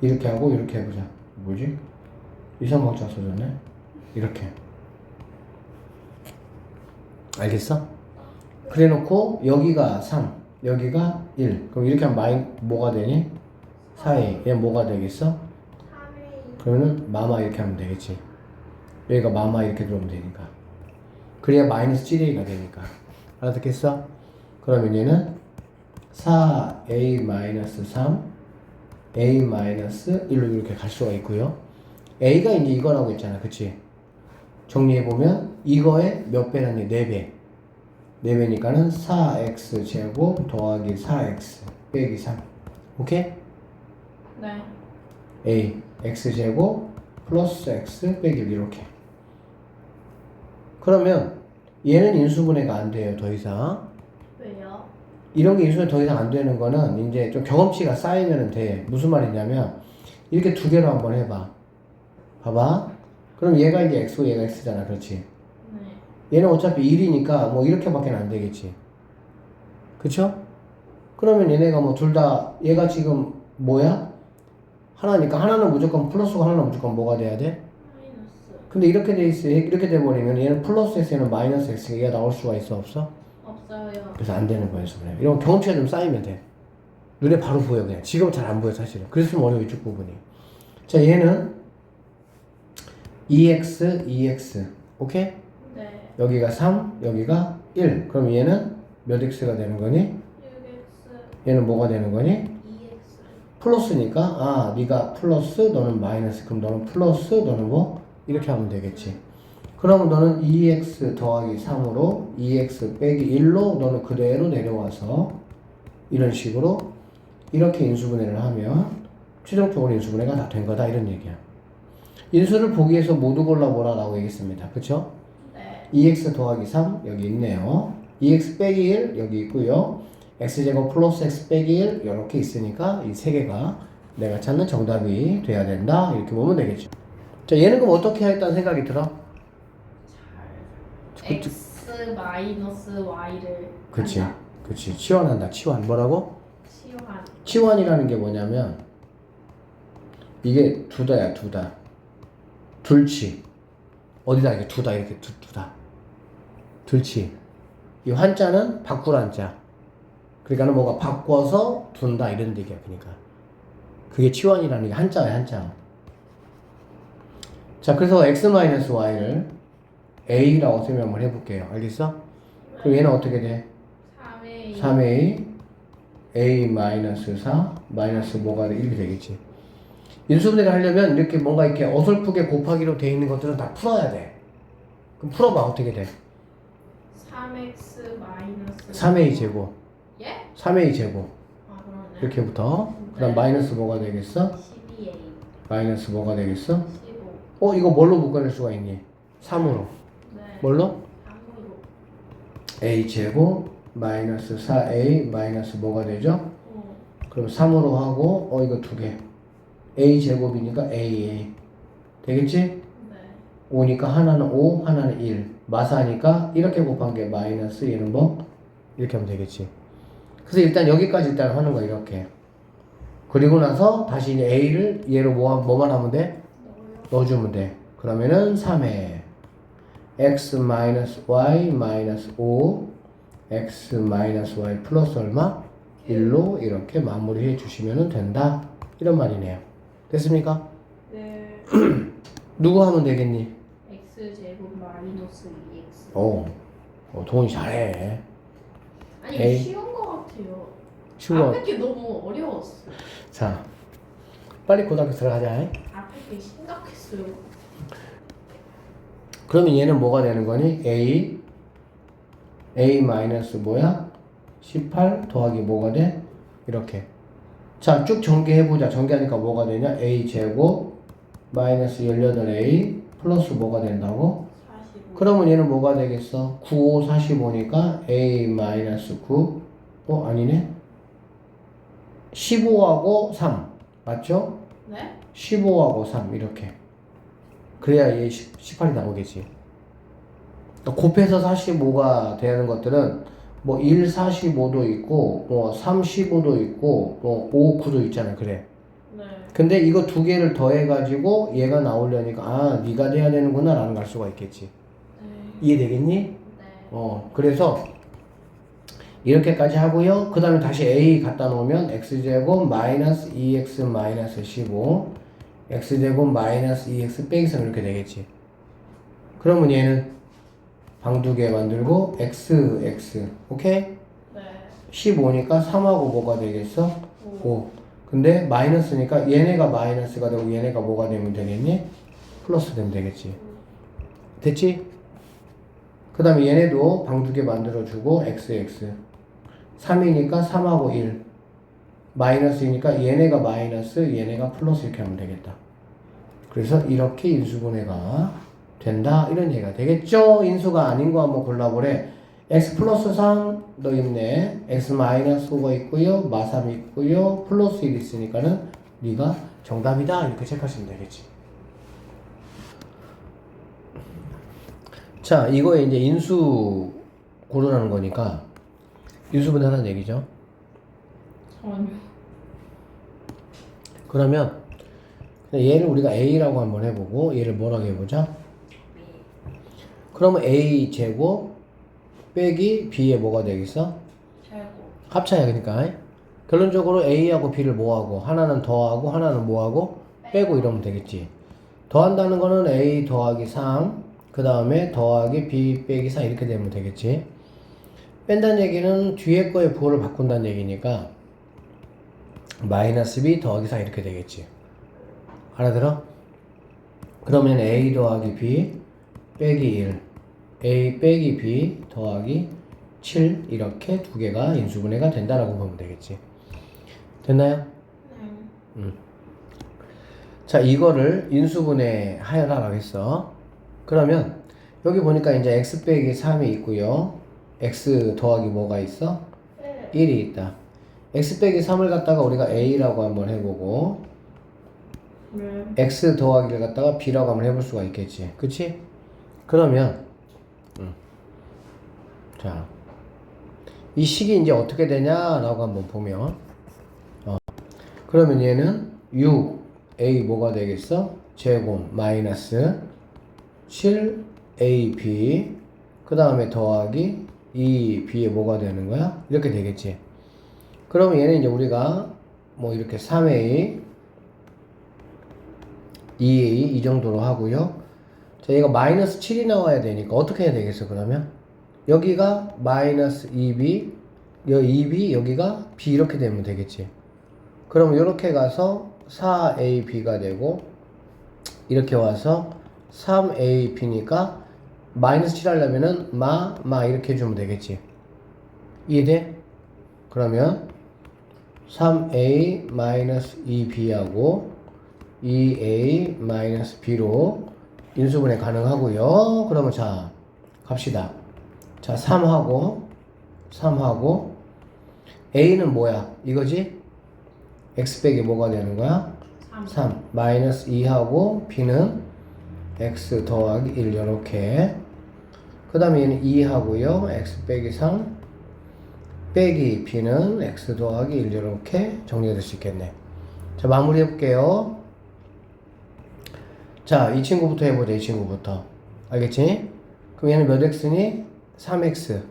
이렇게 하고 이렇게 해보자. 뭐지? 이상방자 써졌네? 이렇게. 알겠어? 그래 놓고 여기가 3, 여기가 1. 그럼 이렇게 하면 뭐가 되니? 4a. 얘 뭐가 되겠어? 3A. 그러면은 마마 이렇게 하면 되겠지. 여기가 마마 이렇게 들어오면 되니까. 그래야 마이너스 7a가 되니까. 알아듣겠어? 그러면 얘는 4a-3 a-1로 이렇게 갈 수가 있고요. a가 이제 이거라고 했잖아. 그치? 정리해보면 이거의 몇 배라니? 4배. 4배니까는 4x 제곱 더하기 4x 빼기 3. 오케이? 네. a x 제곱 플러스 x 빼기 1 이렇게. 그러면 얘는 인수분해가 안 돼요. 더 이상. 왜요? 이런 게 인수분해 더 이상 안 되는 거는 이제 좀 경험치가 쌓이면 돼. 무슨 말이냐면 이렇게 두 개로 한번 해봐. 봐봐. 그럼 얘가 이제 x고 얘가 x잖아. 그렇지? 네. 얘는 어차피 1이니까 뭐 이렇게밖에 안 되겠지. 그쵸? 그러면 얘네가 뭐 둘 다 얘가 지금 뭐야? 하나니까 하나는 무조건 플러스고 하나는 무조건 뭐가 돼야 돼? 마이너스. 근데 이렇게 돼 있어. 이렇게 돼 버리면 얘는 플러스 x 얘는 마이너스 x 얘가 나올 수가 있어 없어? 없어요. 그래서 안 되는 거예요. 그냥 이런 경험치가 좀 쌓이면 돼. 눈에 바로 보여. 그냥 지금은 잘 안 보여 사실은. 그래서 좀 어려워 이쪽 부분이. 자, 얘는 2x 2x 오케이? 네. 여기가 3 여기가 1. 그럼 얘는 몇 x가 되는 거니? 6X. 얘는 뭐가 되는 거니? 2X. 플러스니까 네가 플러스 너는 마이너스. 그럼 너는 플러스 너는 뭐? 이렇게 하면 되겠지. 그러면 너는 2x 더하기 3으로 2x 빼기 1로 너는 그대로 내려와서 이런 식으로 이렇게 인수분해를 하면 최종적으로 인수분해가 다 된 거다 이런 얘기야. 인수를 보기에서 모두 골라보라 라고 얘기했습니다. 그쵸? 네. 2x 더하기 3 여기 있네요. 2x 빼기 1 여기 있고요. x제곱 플러스 x 빼기 1 이렇게 있으니까 이 세 개가 내가 찾는 정답이 돼야 된다 이렇게 보면 되겠죠. 자, 얘는 그럼 어떻게 하겠다는 생각이 들어? 잘. X 마이너스 Y를. 그치. 한다. 그치. 치환한다. 치환. 뭐라고? 치환. 치환이라는 게 뭐냐면 이게 두다야. 두다. 둘치. 어디다 이게 두다 이렇게 두다. 둘치. 이 한자는 바꿀 한자. 그러니까는 뭐가 바꿔서 둔다 이런 얘기야. 그러니까 그게 치환이라는 게 한자야, 한자. 자, 그래서 x-y를 a라고 설명을 해볼게요. 알겠어? 그럼 얘는 어떻게 돼? 3A 3a a-4 마이너스 뭐가 돼? 이렇게 되겠지. 인수분해를 하려면 이렇게 뭔가 이렇게 어설프게 곱하기로 되어 있는 것들은 다 풀어야 돼. 그럼 풀어봐. 어떻게 돼? 3x 마이너스 3a 제곱 예? 3a 제곱 아 그러네. 이렇게부터 그 다음 네. 마이너스 뭐가 되겠어? 12A 마이너스 뭐가 되겠어? 15. 이거 뭘로 묶어낼 수가 있니? 3으로. 네. 뭘로? 3으로. a 제곱 마이너스 4a 마이너스 뭐가 되죠? 어. 그럼 3으로 하고 이거 두 개. a 제곱이니까 a 되겠지? 네. 5니까 하나는 5 하나는 1 마사니까 이렇게 곱한 게 마이너스 얘는 뭐? 이렇게 하면 되겠지. 그래서 일단 여기까지 일단 하는 거야 이렇게. 그리고 나서 다시 이제 a를 얘로 뭐만 하면 돼? 넣어주면 돼. 그러면은 3에 x 마이너스 y 마이너스 5 x 마이너스 y 플러스 얼마? 1로 이렇게 마무리해 주시면 된다. 이런 말이네요. 됐습니까? 네. 누구 하면 되겠니? x 제곱 마이너스 2x. 동훈이 잘해. 아니 에이. 쉬운 거 같아요. 쉬운 거. 앞에 게 너무 어려웠어. 자, 빨리 고등학교 들어가자. 앞에 게 심각했어요. 그러면 얘는 뭐가 되는 거니? a 마이너스 뭐야? 18 더하기 뭐가 돼? 이렇게. 자, 쭉 전개해보자. 전개하니까 뭐가 되냐? a 제곱 마이너스 18a 플러스 뭐가 된다고? 45. 그러면 얘는 뭐가 되겠어? 9, 5, 45니까 a 마이너스 9 아니네? 15하고 3 맞죠? 네? 15하고 3 이렇게 그래야 얘 18이 나오겠지. 곱해서 45가 되는 것들은 뭐 1, 45도 있고 뭐 3, 15도 있고 뭐 5, 9도 있잖아. 그래. 네. 근데 이거 두 개를 더해가지고 얘가 나오려니까 네가 돼야 되는구나 라는 걸 알 수가 있겠지. 네. 이해되겠니? 네. 그래서 이렇게까지 하고요. 그 다음에 다시 a 갖다 놓으면 x제곱 마이너스 2x 마이너스 15 x제곱 마이너스 2x 빼기 3 이렇게 되겠지. 그러면 얘는 방 두 개 만들고 x 오케이? 네. 15니까 3하고 뭐가 되겠어? 5. 5. 근데 마이너스니까 얘네가 마이너스가 되고 얘네가 뭐가 되면 되겠니? 플러스 되면 되겠지. 됐지? 그 다음에 얘네도 방 두 개 만들어주고 x 3이니까 3하고 1 마이너스이니까 얘네가 마이너스 얘네가 플러스 이렇게 하면 되겠다. 그래서 이렇게 인수분해가 된다 이런 얘기가 되겠죠. 인수가 아닌 거 한번 골라보래. x 플러스 3 너 있네. x 마이너스 5가 있고요. 마3 있고요. 플러스 1 있으니까는 네가 정답이다 이렇게 체크하시면 되겠지. 자, 이거에 이제 인수 고르라는 거니까 인수분해 하는 얘기죠. 전혀. 그러면 얘를 우리가 a라고 한번 해보고 얘를 뭐라고 해보자. 그러면 a 제곱 빼기 b에 뭐가 되겠어? 제곱. 합차야. 그러니까 결론적으로 a하고 b를 뭐하고 하나는 더하고 하나는 뭐하고 빼고 이러면 되겠지. 더한다는 거는 a 더하기 3 그 다음에 더하기 b 빼기 4 이렇게 되면 되겠지. 뺀다는 얘기는 뒤에 거에 부호를 바꾼다는 얘기니까 마이너스 b 더하기 4 이렇게 되겠지. 알아들어? 그러면 a 더하기 b 빼기 1 a 빼기 b 더하기 7 이렇게 두 개가 인수분해가 된다라고 보면 되겠지. 됐나요? 네. 자, 이거를 인수분해 하여라라고 했어. 그러면 여기 보니까 이제 x 빼기 3이 있고요. x 더하기 뭐가 있어? 1이 있다. x 빼기 3을 갖다가 우리가 a라고 한번 해보고 네. x 더하기를 갖다가 b라고 한번 해볼 수가 있겠지. 그치? 그러면 자, 이 식이 이제 어떻게 되냐라고 한번 보면 그러면 얘는 6a 뭐가 되겠어? 제곱 마이너스 7ab 그 다음에 더하기 2b에 뭐가 되는 거야? 이렇게 되겠지. 그러면 얘는 이제 우리가 뭐 이렇게 3a, 2a 이 정도로 하고요. 자, 얘가 마이너스 7이 나와야 되니까 어떻게 해야 되겠어, 그러면? 여기가 마이너스 2b, 여기 2b, 여기가 b 이렇게 되면 되겠지. 그럼 이렇게 가서 4ab가 되고, 이렇게 와서 3ab니까 마이너스 7 하려면은 이렇게 해주면 되겠지. 이해돼? 그러면 3a 마이너스 2b하고 2a 마이너스 b로 인수분해 가능하고요. 그러면 자 갑시다. 자 3하고 a는 뭐야? 이거지? x 빼기 뭐가 되는 거야? 3 마이너스 2하고 b는 x 더하기 1 이렇게. 그 다음에 얘는 2하고요. x 빼기 3 빼기 b는 x 더하기 1 이렇게 정리가 될 수 있겠네. 자 마무리 해볼게요. 자 이 친구부터 해보자. 이 친구부터 알겠지? 그럼 얘는 몇 x니? 3x.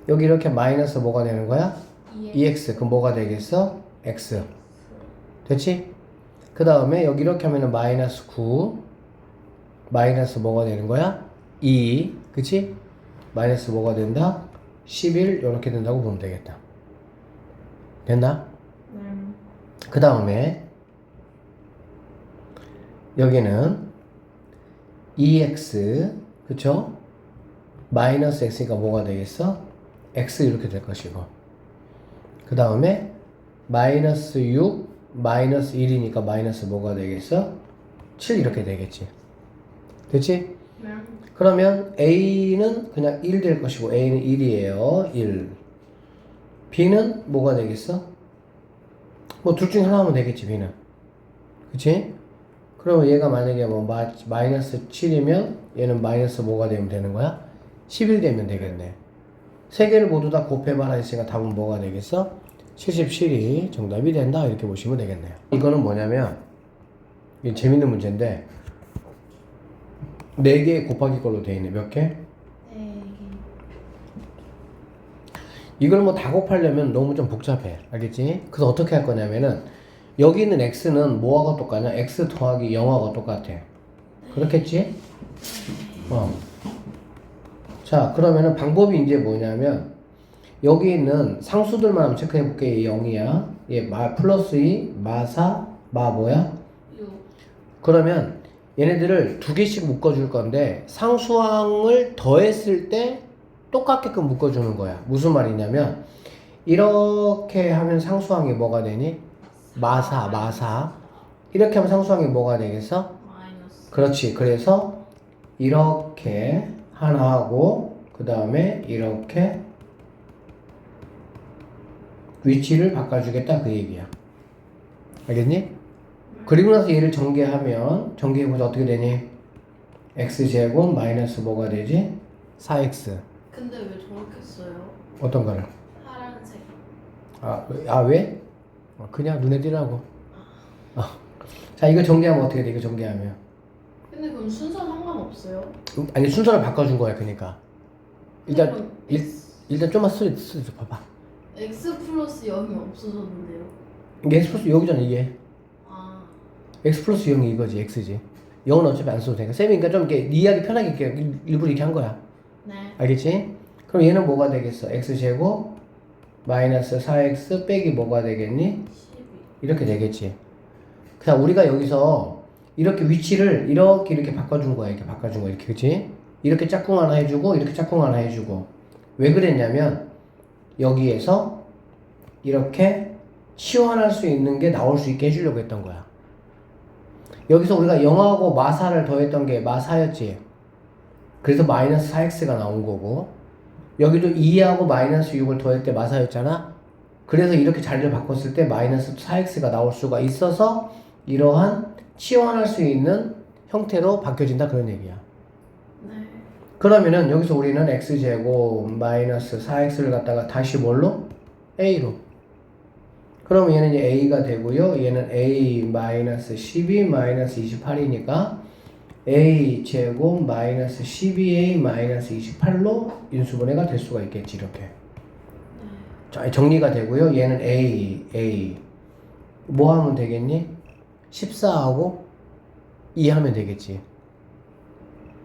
여기 이렇게 마이너스 뭐가 되는 거야? 2x. 그럼 뭐가 되겠어? x. 됐지? 그 다음에 여기 이렇게 하면은 마이너스 9 마이너스 뭐가 되는 거야? 2. 그치? 마이너스 뭐가 된다? 11 이렇게 된다고 보면 되겠다. 됐나? 그 다음에 여기는 2x 그쵸? 마이너스 x니까 뭐가 되겠어? x 이렇게 될 것이고 그 다음에 마이너스 6 마이너스 1이니까 마이너스 뭐가 되겠어? 7 이렇게 되겠지. 됐지? 네. 그러면 a는 그냥 1 될 것이고 a는 1이에요. 1. b는 뭐가 되겠어? 뭐 둘 중에 하나 하면 되겠지. b는. 그치? 그러면 얘가 만약에 뭐 마이너스 7이면 얘는 마이너스 뭐가 되면 되는 거야? 11 되면 되겠네. 세 개를 모두 다 곱해봐라 했으니까 답은 뭐가 되겠어? 77이 정답이 된다 이렇게 보시면 되겠네요. 이거는 뭐냐면 이게 재밌는 문제인데 4개 곱하기 걸로 되어 있네. 몇 개? 네. 이걸 뭐 다 곱하려면 너무 좀 복잡해. 알겠지? 그래서 어떻게 할 거냐면은 여기 있는 x는 뭐하고 똑같냐? x 더하기 0하고 똑같아. 그렇겠지? 자, 그러면은 방법이 이제 뭐냐면 여기 있는 상수들만 한번 체크해 볼게. 얘 0이야. 얘 플러스 2, 마4, 뭐야? 6. 그러면 얘네들을 2개씩 묶어줄 건데 상수항을 더했을 때 똑같게끔 묶어주는 거야. 무슨 말이냐면 이렇게 하면 상수항이 뭐가 되니? 마4 이렇게 하면 상수항이 뭐가 되겠어? 마이너스. 그렇지. 그래서 이렇게 하나 하고 그 다음에 이렇게 위치를 바꿔주겠다 그 얘기야. 알겠니? 그리고 나서 얘를 전개해보자. 어떻게 되니? x제곱 마이너스 뭐가 되지? 4x. 근데 왜 저렇게 써요? 어떤 거를? 파란색. 왜? 그냥 눈에 띄라고. 자, 이거 전개하면 어떻게 돼? 이거 전개하면. 근데 그럼 순서 상관없어요? 아니, 순서를 바꿔준 거야, 그니까. 일단, 그럼 일단 좀만 쓰 봐봐. x 플러스 0이 없어졌는데요? 이게 x 플러스 0이잖아, 이게. 아. x 플러스 0이 이거지, x지. 0은 어차피 안 써도 되니까. 쌤이 그러니까 좀 이렇게 이해하기 편하게 이렇게 일부러 이렇게 한 거야. 네. 알겠지? 그럼 얘는 뭐가 되겠어? x제곱 마이너스 4x 빼기 뭐가 되겠니? 12. 이렇게 되겠지. 그냥 우리가 여기서 이렇게 위치를 이렇게 바꿔준 거야. 이렇게 바꿔준 거야. 이렇게, 그치? 이렇게 짝꿍 하나 해주고, 이렇게 짝꿍 하나 해주고. 왜 그랬냐면, 여기에서 이렇게 치환할 수 있는 게 나올 수 있게 해주려고 했던 거야. 여기서 우리가 0하고 마4를 더했던 게 마4였지. 그래서 마이너스 4x가 나온 거고, 여기도 2하고 마이너스 6을 더할 때 마4였잖아. 그래서 이렇게 자리를 바꿨을 때 마이너스 4x가 나올 수가 있어서 이러한 치환할 수 있는 형태로 바뀌어진다 그런 얘기야. 네. 그러면은 여기서 우리는 x제곱 마이너스 4x를 갖다가 다시 뭘로? a로. 그러면 얘는 이제 a가 되고요. 얘는 a 마이너스 12 마이너스 28이니까 a 제곱 마이너스 12a 마이너스 28로 인수분해가 될 수가 있겠지. 이렇게. 자, 정리가 되고요. 얘는 A. 뭐 하면 되겠니? 14하고 2 하면 되겠지.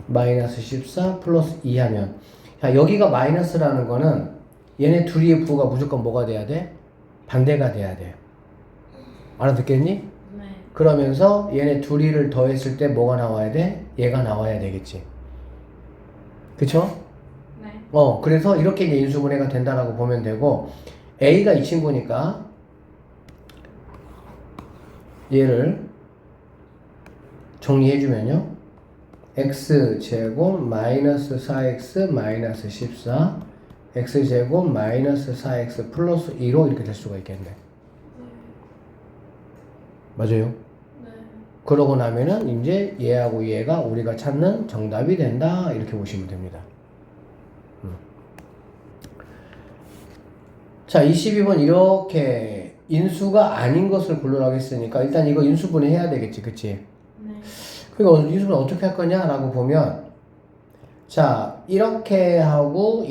마이너스 14 플러스 2 하면. 자, 여기가 마이너스라는 거는 얘네 둘이의 부호가 무조건 뭐가 돼야 돼? 반대가 돼야 돼. 알아듣겠니? 네. 그러면서 얘네 둘이를 더했을 때 뭐가 나와야 돼? 얘가 나와야 되겠지. 그쵸? 네. 그래서 이렇게 이제 인수분해가 된다라고 보면 되고, A가 이 친구니까 얘를 정리해주면요. x제곱 마이너스 4x 마이너스 14 x제곱 마이너스 4x 플러스 2로 이렇게 될 수가 있겠네. 맞아요? 네. 그러고 나면은 이제 얘하고 얘가 우리가 찾는 정답이 된다 이렇게 보시면 됩니다. 자, 22번 이렇게 인수가 아닌 것을 고르라고 했으니까 일단 이거 인수분해 해야 되겠지, 그치? 네. 그러니까 인수분해 어떻게 할 거냐라고 보면, 자, 이렇게 하고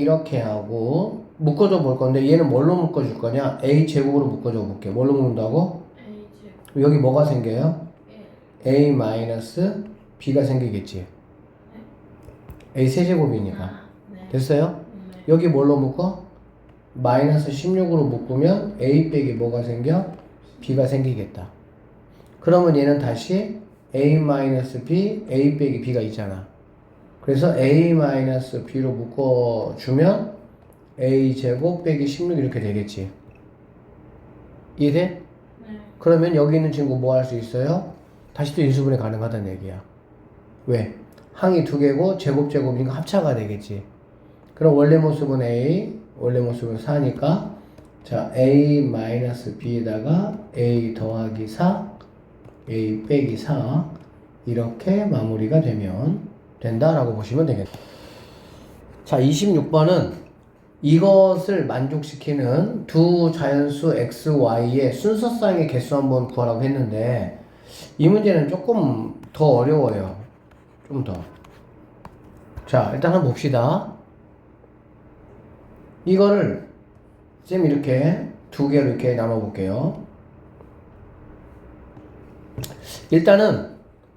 묶어줘 볼 건데 얘는 뭘로 묶어줄 거냐? a 제곱으로 묶어줘 볼게. 뭘로 묶는다고? A 제곱. 여기 뭐가 생겨요? 1. a 마이너스 b가 생기겠지. a 세제곱이니까. 아, 네. 됐어요? 네. 여기 뭘로 묶어? 마이너스 16으로 묶으면 a 빼기 뭐가 생겨? b가 생기겠다. 그러면 얘는 다시 a 마이너스 b, a 빼기 b가 있잖아. 그래서 a 마이너스 b로 묶어주면 a 제곱 빼기 16 이렇게 되겠지. 이해돼? 네. 그러면 여기 있는 친구 뭐 할 수 있어요? 다시 또 인수분해 가능하다는 얘기야. 왜? 항이 두 개고 제곱이니까 합차가 되겠지. 그럼 원래 모습은 a, 원래 모습은 4니까 자 a 마이너스 b에다가 a 더하기 4, a 빼기 4 이렇게 마무리가 되면 된다라고 보시면 되겠다. 자, 26번은 이것을 만족시키는 두 자연수 x, y의 순서상의 개수 한번 구하라고 했는데 이 문제는 조금 더 어려워요. 좀 더. 자, 일단 한번 봅시다. 이거를 쌤 이렇게 두 개로 이렇게 나눠 볼게요. 일단은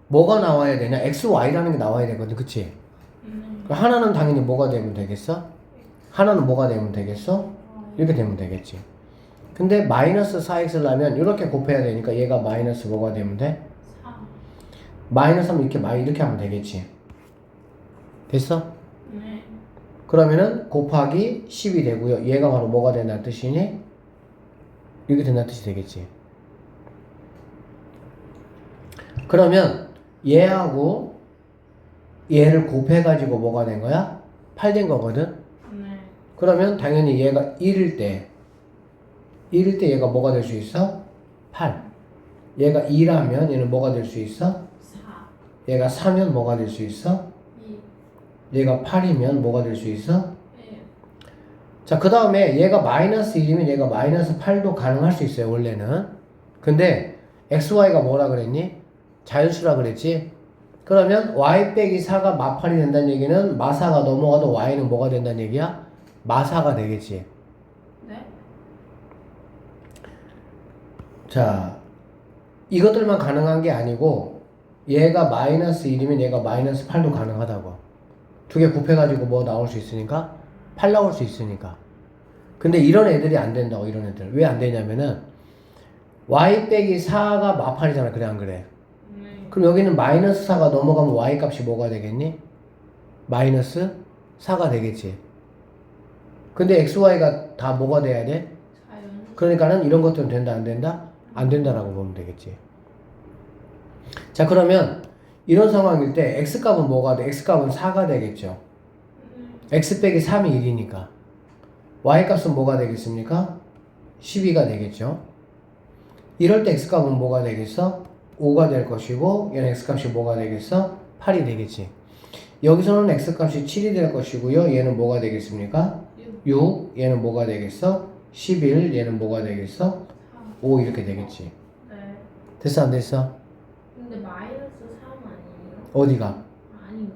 뭐가 나와야 되냐? x, y라는 게 나와야 되거든. 그치? 하나는 당연히 뭐가 되면 되겠어? 하나는 뭐가 되면 되겠어? 이렇게 되면 되겠지. 근데 마이너스 4x를 하면 이렇게 곱해야 되니까 얘가 마이너스 뭐가 되면 돼? 4. 마이너스 하면 이렇게 하면 되겠지. 됐어? 네. 그러면은 곱하기 10이 되고요. 얘가 바로 뭐가 된다는 뜻이니? 이렇게 된다는 뜻이 되겠지. 그러면 얘하고 얘를 곱해가지고 뭐가 된 거야? 8 된 거거든? 네. 그러면 당연히 얘가 1일 때 얘가 뭐가 될 수 있어? 8. 얘가 2라면 얘는 뭐가 될 수 있어? 4. 얘가 4면 뭐가 될 수 있어? 2. 얘가 8이면 뭐가 될 수 있어? 1. 자, 그 다음에 얘가 마이너스 1이면 얘가 마이너스 8도 가능할 수 있어요, 원래는. 근데 xy가 뭐라 그랬니? 자연수라 그랬지? 그러면 y 빼기 4가 마8이 된다는 얘기는 마4가 넘어가도 y는 뭐가 된다는 얘기야? 마4가 되겠지. 네. 자, 이것들만 가능한 게 아니고 얘가 마이너스 1이면 얘가 마이너스 8도 가능하다고. 두 개 곱해가지고 뭐 나올 수 있으니까 8 나올 수 있으니까. 근데 이런 애들이 안 된다고. 이런 애들 왜 안 되냐면은 y 빼기 4가 마8이잖아. 그래 안 그래? 네. 그럼 여기는 마이너스 4가 넘어가면 y 값이 뭐가 되겠니? 마이너스 4가 되겠지. 근데 xy가 다 뭐가 돼야 돼? 자연. 그러니까는 이런 것들은 된다 안 된다? 안 된다라고 보면 되겠지. 자, 그러면 이런 상황일 때 x값은 뭐가 돼? x값은 4가 되겠죠. x 빼기 3이 1이니까 y값은 뭐가 되겠습니까? 12가 되겠죠. 이럴 때 x값은 뭐가 되겠어? 5가 될 것이고 얘는 x값이 뭐가 되겠어? 8이 되겠지. 여기서는 x값이 7이 될 것이고요. 얘는 뭐가 되겠습니까? 6. 얘는 뭐가 되겠어? 11. 얘는 뭐가 되겠어? 5 이렇게 되겠지. 네. 됐어 안 됐어? 근데 마이너스 3 아니에요? 어디가? 아닌가?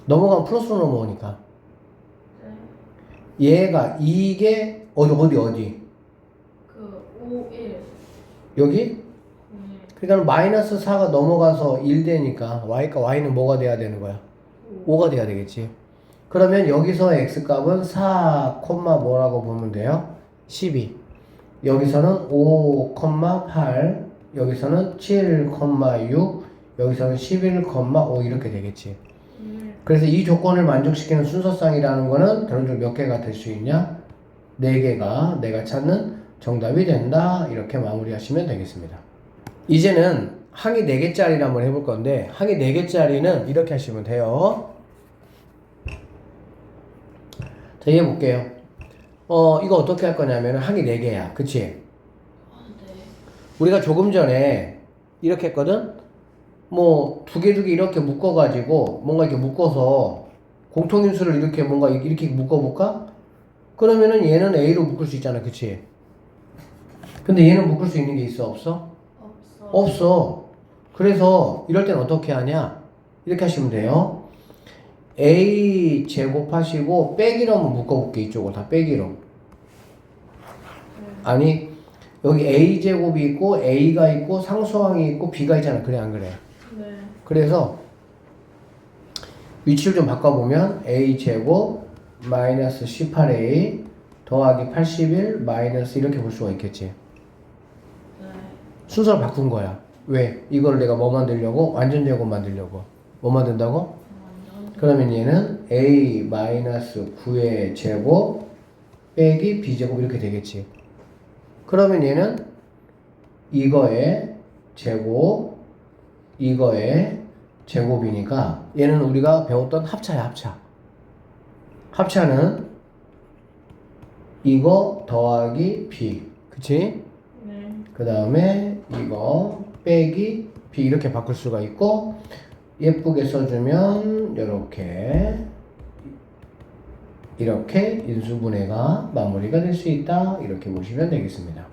넘어가면 플러스로 넘어오니까. 네. 얘가 이게 어디? 그 5, 1. 여기? 그러니까 마이너스 4가 넘어가서 1 되니까 y는 뭐가 돼야 되는 거야? 5가 돼야 되겠지. 그러면 여기서 x값은 4, 뭐라고 보면 돼요? 12. 여기서는 5, 8, 여기서는 7, 6, 여기서는 11,5 이렇게 되겠지. 그래서 이 조건을 만족시키는 순서쌍이라는 거는 결론적으로 몇 개가 될 수 있냐? 4개가 내가 찾는 정답이 된다. 이렇게 마무리하시면 되겠습니다. 이제는 항이 4개짜리를 한번 해볼 건데 항이 4개짜리는 이렇게 하시면 돼요. 자, 이해 볼게요. 이거 어떻게 할 거냐면 항이 4개야. 그치? 네. 우리가 조금 전에 이렇게 했거든? 뭐, 두 개 이렇게 묶어가지고, 뭔가 이렇게 묶어서, 공통인수를 이렇게 뭔가 이렇게 묶어볼까? 그러면은 얘는 A로 묶을 수 있잖아. 그치? 근데 얘는 묶을 수 있는 게 있어? 없어? 없어. 없어. 그래서, 이럴 땐 어떻게 하냐? 이렇게 하시면 돼요. A 제곱하시고, 빼기로 한번 묶어볼게. 이쪽을 다 빼기로. 아니, 여기 A 제곱이 있고, A가 있고, 상수항이 있고, B가 있잖아. 그래, 안 그래? 네. 그래서 위치를 좀 바꿔보면 a 제곱 마이너스 18a 더하기 81 마이너스 이렇게 볼 수가 있겠지. 네. 순서를 바꾼 거야. 왜? 이걸 내가 뭐 만들려고? 완전 제곱 만들려고. 뭐 만든다고? 완전. 그러면 얘는 a 마이너스 9의 제곱 빼기 b 제곱 이렇게 되겠지. 그러면 얘는 이거의 제곱 이거의 제곱이니까 얘는 우리가 배웠던 합차야. 합차는 이거 더하기 b 그치? 네. 그 다음에 이거 빼기 b 이렇게 바꿀 수가 있고 예쁘게 써주면 이렇게 인수분해가 마무리가 될 수 있다. 이렇게 보시면 되겠습니다.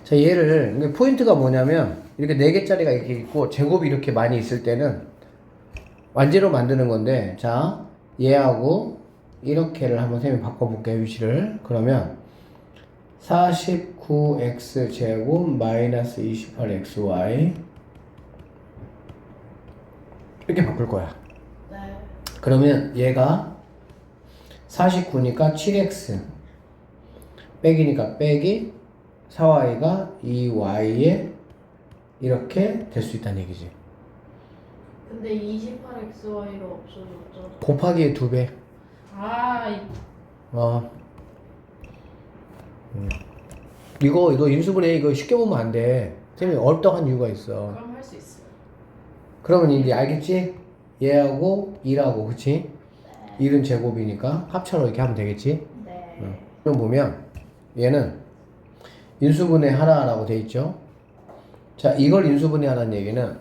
자, 얘를 포인트가 뭐냐면 이렇게 4개짜리가 이렇게 있고 제곱이 이렇게 많이 있을 때는 완제로 만드는 건데 자 얘하고 이렇게를 한번 쌤이 바꿔볼게요. 위치를. 그러면 49x 제곱 마이너스 28xy 이렇게 바꿀 거야. 네. 그러면 얘가 49니까 7x 빼기니까 빼기 4y가 2y에 이렇게 될 수 있다는 얘기지. 근데 28xy로 없어졌죠. 곱하기의 2배. 아, 이거 인수분해 이거 쉽게 보면 안 돼. 쌤이 어렵다고 한 이유가 있어. 그럼 할 수 있어요. 그러면 이제 알겠지? 얘하고 2라고 그치? 1은 제곱이니까 합차로 이렇게 하면 되겠지? 네. 그럼 보면 얘는 인수분해 하라라고 돼 있죠? 자, 이걸 인수분해 하라는 얘기는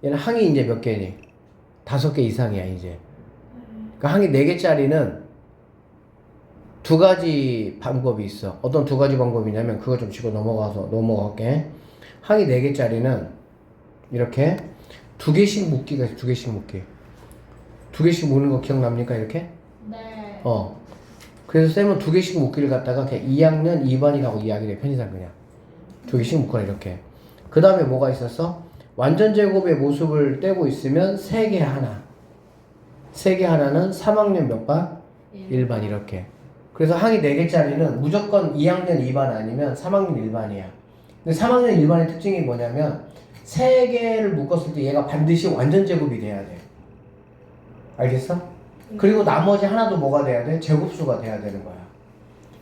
얘는 항이 이제 몇 개니? 5개 이상이야 이제. 그러니까 항이 4개짜리는 2가지 방법이 있어. 어떤 2가지 방법이냐면 그거 좀 치고 넘어갈게. 항이 4개짜리는 이렇게 2개씩 묶기가 있어. 2개씩 묶기. 2개씩 묶는 거 기억납니까? 이렇게? 네. 그래서 쌤은 2개씩 묶기를 갖다가 그냥 2학년 2반이라고 이야기를 해. 편의상 그냥 2개씩 묶어라 이렇게. 그 다음에 뭐가 있었어? 완전 제곱의 모습을 떼고 있으면 3개 하나. 3개 하나는 3학년 몇 반? 1반 이렇게. 그래서 항이 4개짜리는 무조건 2학년 2반 아니면 3학년 1반이야. 근데 3학년 1반의 특징이 뭐냐면 3개를 묶었을 때 얘가 반드시 완전 제곱이 돼야 돼. 알겠어? 그리고 나머지 하나도 뭐가 돼야 돼? 제곱수가 돼야 되는 거야.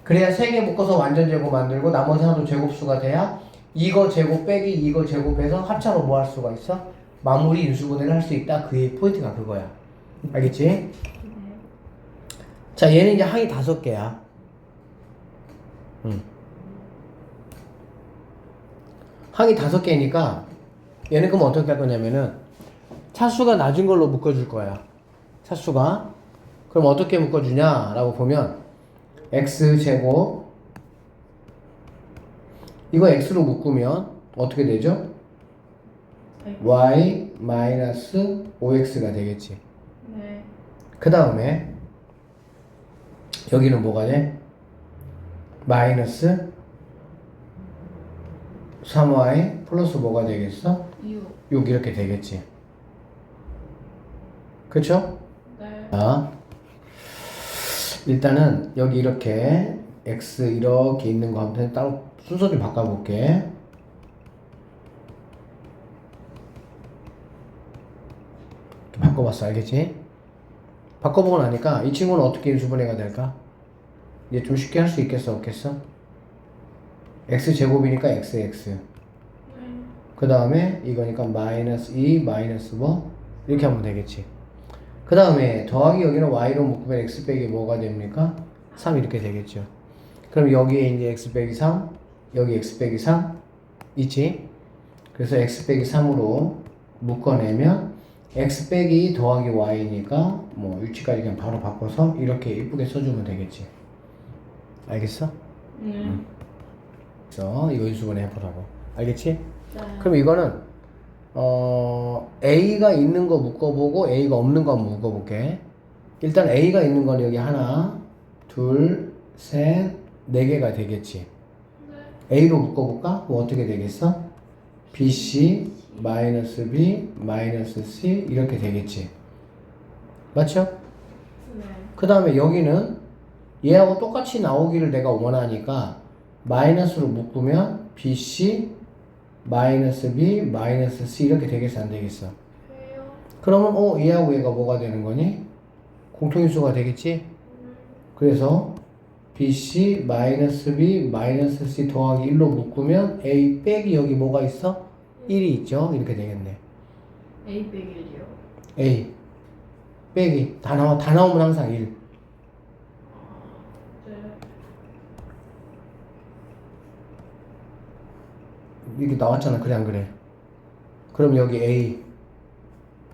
그래야 3개 묶어서 완전 제곱 만들고 나머지 하나도 제곱수가 돼야 이거 제곱 빼기 이거 제곱해서 합차로 뭐 할 수가 있어? 마무리 인수분해를 할 수 있다. 그의 포인트가 그거야. 알겠지? 자, 얘는 이제 항이 5개야. 항이 5개니까 얘는 그럼 어떻게 할 거냐면은 차수가 낮은 걸로 묶어줄 거야. 차수가. 그럼 어떻게 묶어주냐라고 보면 x제곱 이거 x로 묶으면 어떻게 되죠? y 마이너스 5x가 되겠지. 네. 그 다음에 여기는 뭐가 돼? 마이너스 3y 플러스 뭐가 되겠어? 6. 6 이렇게 되겠지. 그쵸? 네. 자, 일단은 여기 이렇게 x 이렇게 있는 거 한번 따로 순서 좀 바꿔볼게. 바꿔봤어, 알겠지? 바꿔보고 나니까 이 친구는 어떻게 인수분해가 될까? 이제 좀 쉽게 할 수 있겠어, 없겠어? x제곱이니까 xx. 네. 그 다음에 이거니까 마이너스 2 마이너스 뭐? 이렇게 하면 되겠지. 그 다음에 더하기 여기는 y로 묶으면 x 빼기 뭐가 됩니까? 3 이렇게 되겠죠. 그럼 여기에 이제 x 빼기 3, 여기 x 빼기 3 있지? 그래서 x 빼기 3으로 묶어내면 x 빼기 더하기 y니까 뭐 위치까지 그냥 바로 바꿔서 이렇게 이쁘게 써주면 되겠지. 알겠어? 네. 그래서 이거 인수분해 해보라고. 알겠지? 네. 그럼 이거는 A가 있는 거 묶어보고 A가 없는 거 한번 묶어볼게. 일단 A가 있는 거는 여기 하나, 둘, 셋, 네 개가 되겠지. 네. A로 묶어볼까? 그럼 어떻게 되겠어? BC 마이너스 B 마이너스 C 이렇게 되겠지. 맞죠? 네. 그 다음에 여기는 얘하고 똑같이 나오기를 내가 원하니까 마이너스로 묶으면 BC 마이너스 B 마이너스 C 이렇게 되겠어, 안 되겠어? 해요. 그러면 얘하고 얘가 뭐가 되는 거니? 공통인수가 되겠지? 그래서 BC 마이너스 B 마이너스 C 더하기 1로 묶으면 A 빼기 여기 뭐가 있어? 1이 있죠? 이렇게 되겠네. A 빼기 1이요. A 빼기 다 나오면 항상 1. 네. 이렇게 나왔잖아. 그래 안 그래? 그럼 여기 A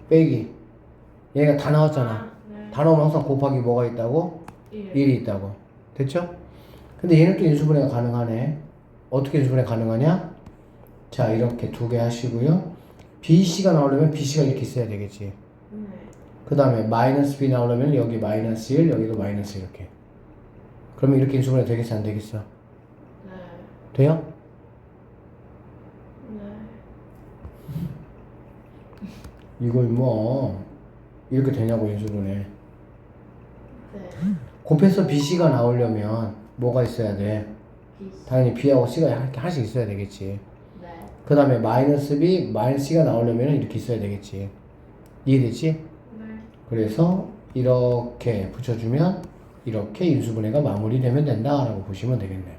빼기 얘가 다 나왔잖아. 네. 다 나오면 항상 곱하기 뭐가 있다고? 1. 1이 있다고. 됐죠? 근데 얘는 또 인수분해가 가능하네. 어떻게 인수분해 가능하냐? 자, 이렇게 두 개 하시고요. BC가 나오려면 BC가 이렇게 있어야 되겠지. 네. 그 다음에 마이너스 B 나오려면 여기 마이너스 1, 여기도 마이너스 이렇게. 그러면 이렇게 인수분해 되겠어, 안 되겠어? 네. 돼요? 네. 이걸 뭐 이렇게 되냐고 인수분해. 네. 곱해서 BC가 나오려면 뭐가 있어야 돼? B. 당연히 B하고 C가 이렇게 하나씩 있어야 되겠지. 네. 그 다음에 마이너스 B, 마이너스 C가 나오려면 이렇게 있어야 되겠지. 이해됐지? 네. 그래서 이렇게 붙여주면 이렇게 인수분해가 마무리되면 된다라고 보시면 되겠네요.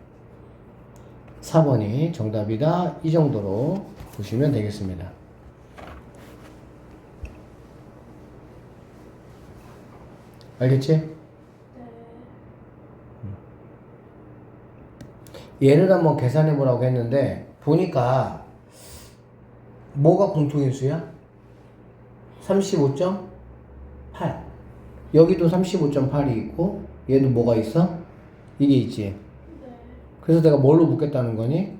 4번이 정답이다. 이 정도로 보시면 되겠습니다. 알겠지? 네. 얘를 한번 계산해 보라고 했는데 보니까 뭐가 공통인수야? 35.8. 여기도 35.8이 있고 얘도 뭐가 있어? 이게 있지. 네. 그래서 내가 뭘로 묶겠다는 거니?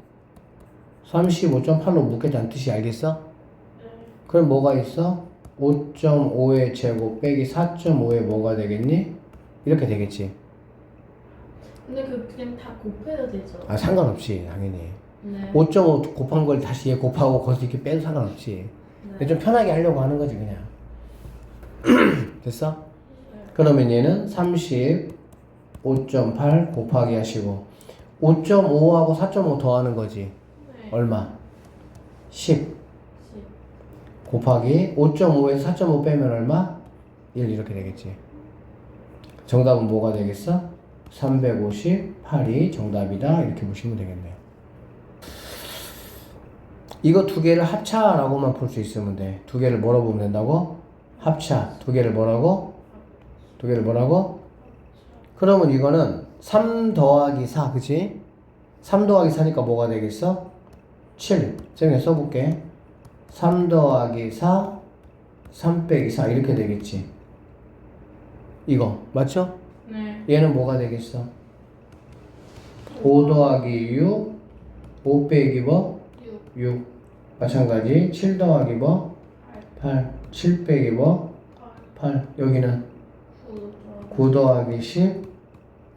35.8로 묶겠다는 뜻이 알겠어? 네. 그럼 뭐가 있어? 5.5의 제곱 빼기 4.5의 뭐가 되겠니? 이렇게 되겠지. 근데 그냥 다 곱해도 되죠. 아, 상관없지, 당연히. 네. 5.5 곱한 걸 다시 얘 곱하고 거기서 이렇게 빼도 상관없지. 근데 좀 편하게 하려고 하는 거지, 그냥. 됐어? 그러면 얘는 35.8 곱하기 하시고 5.5하고 4.5 더하는 거지. 네. 얼마? 10 10. 곱하기 5.5에서 4.5 빼면 얼마? 1 이렇게 되겠지. 정답은 뭐가 되겠어? 358이 정답이다. 이렇게 보시면 되겠네요. 이거 두 개를 합차라고만 볼 수 있으면 돼. 두 개를 뭐라고 보면 된다고? 합차. 두 개를 뭐라고? 두 개를 뭐라고? 그러면 이거는 3 더하기 4, 그치? 3 더하기 4니까 뭐가 되겠어? 7. 쌤이 써볼게. 3 더하기 4, 3 빼기 4 이렇게 되겠지. 이거 맞죠? 네. 얘는 뭐가 되겠어? 5 더하기 6, 5 빼기 뭐? 6. 6. 마찬가지 7 더하기 뭐? 8. 7 빼기 뭐? 8. 여기는 9. 9 더하기 10,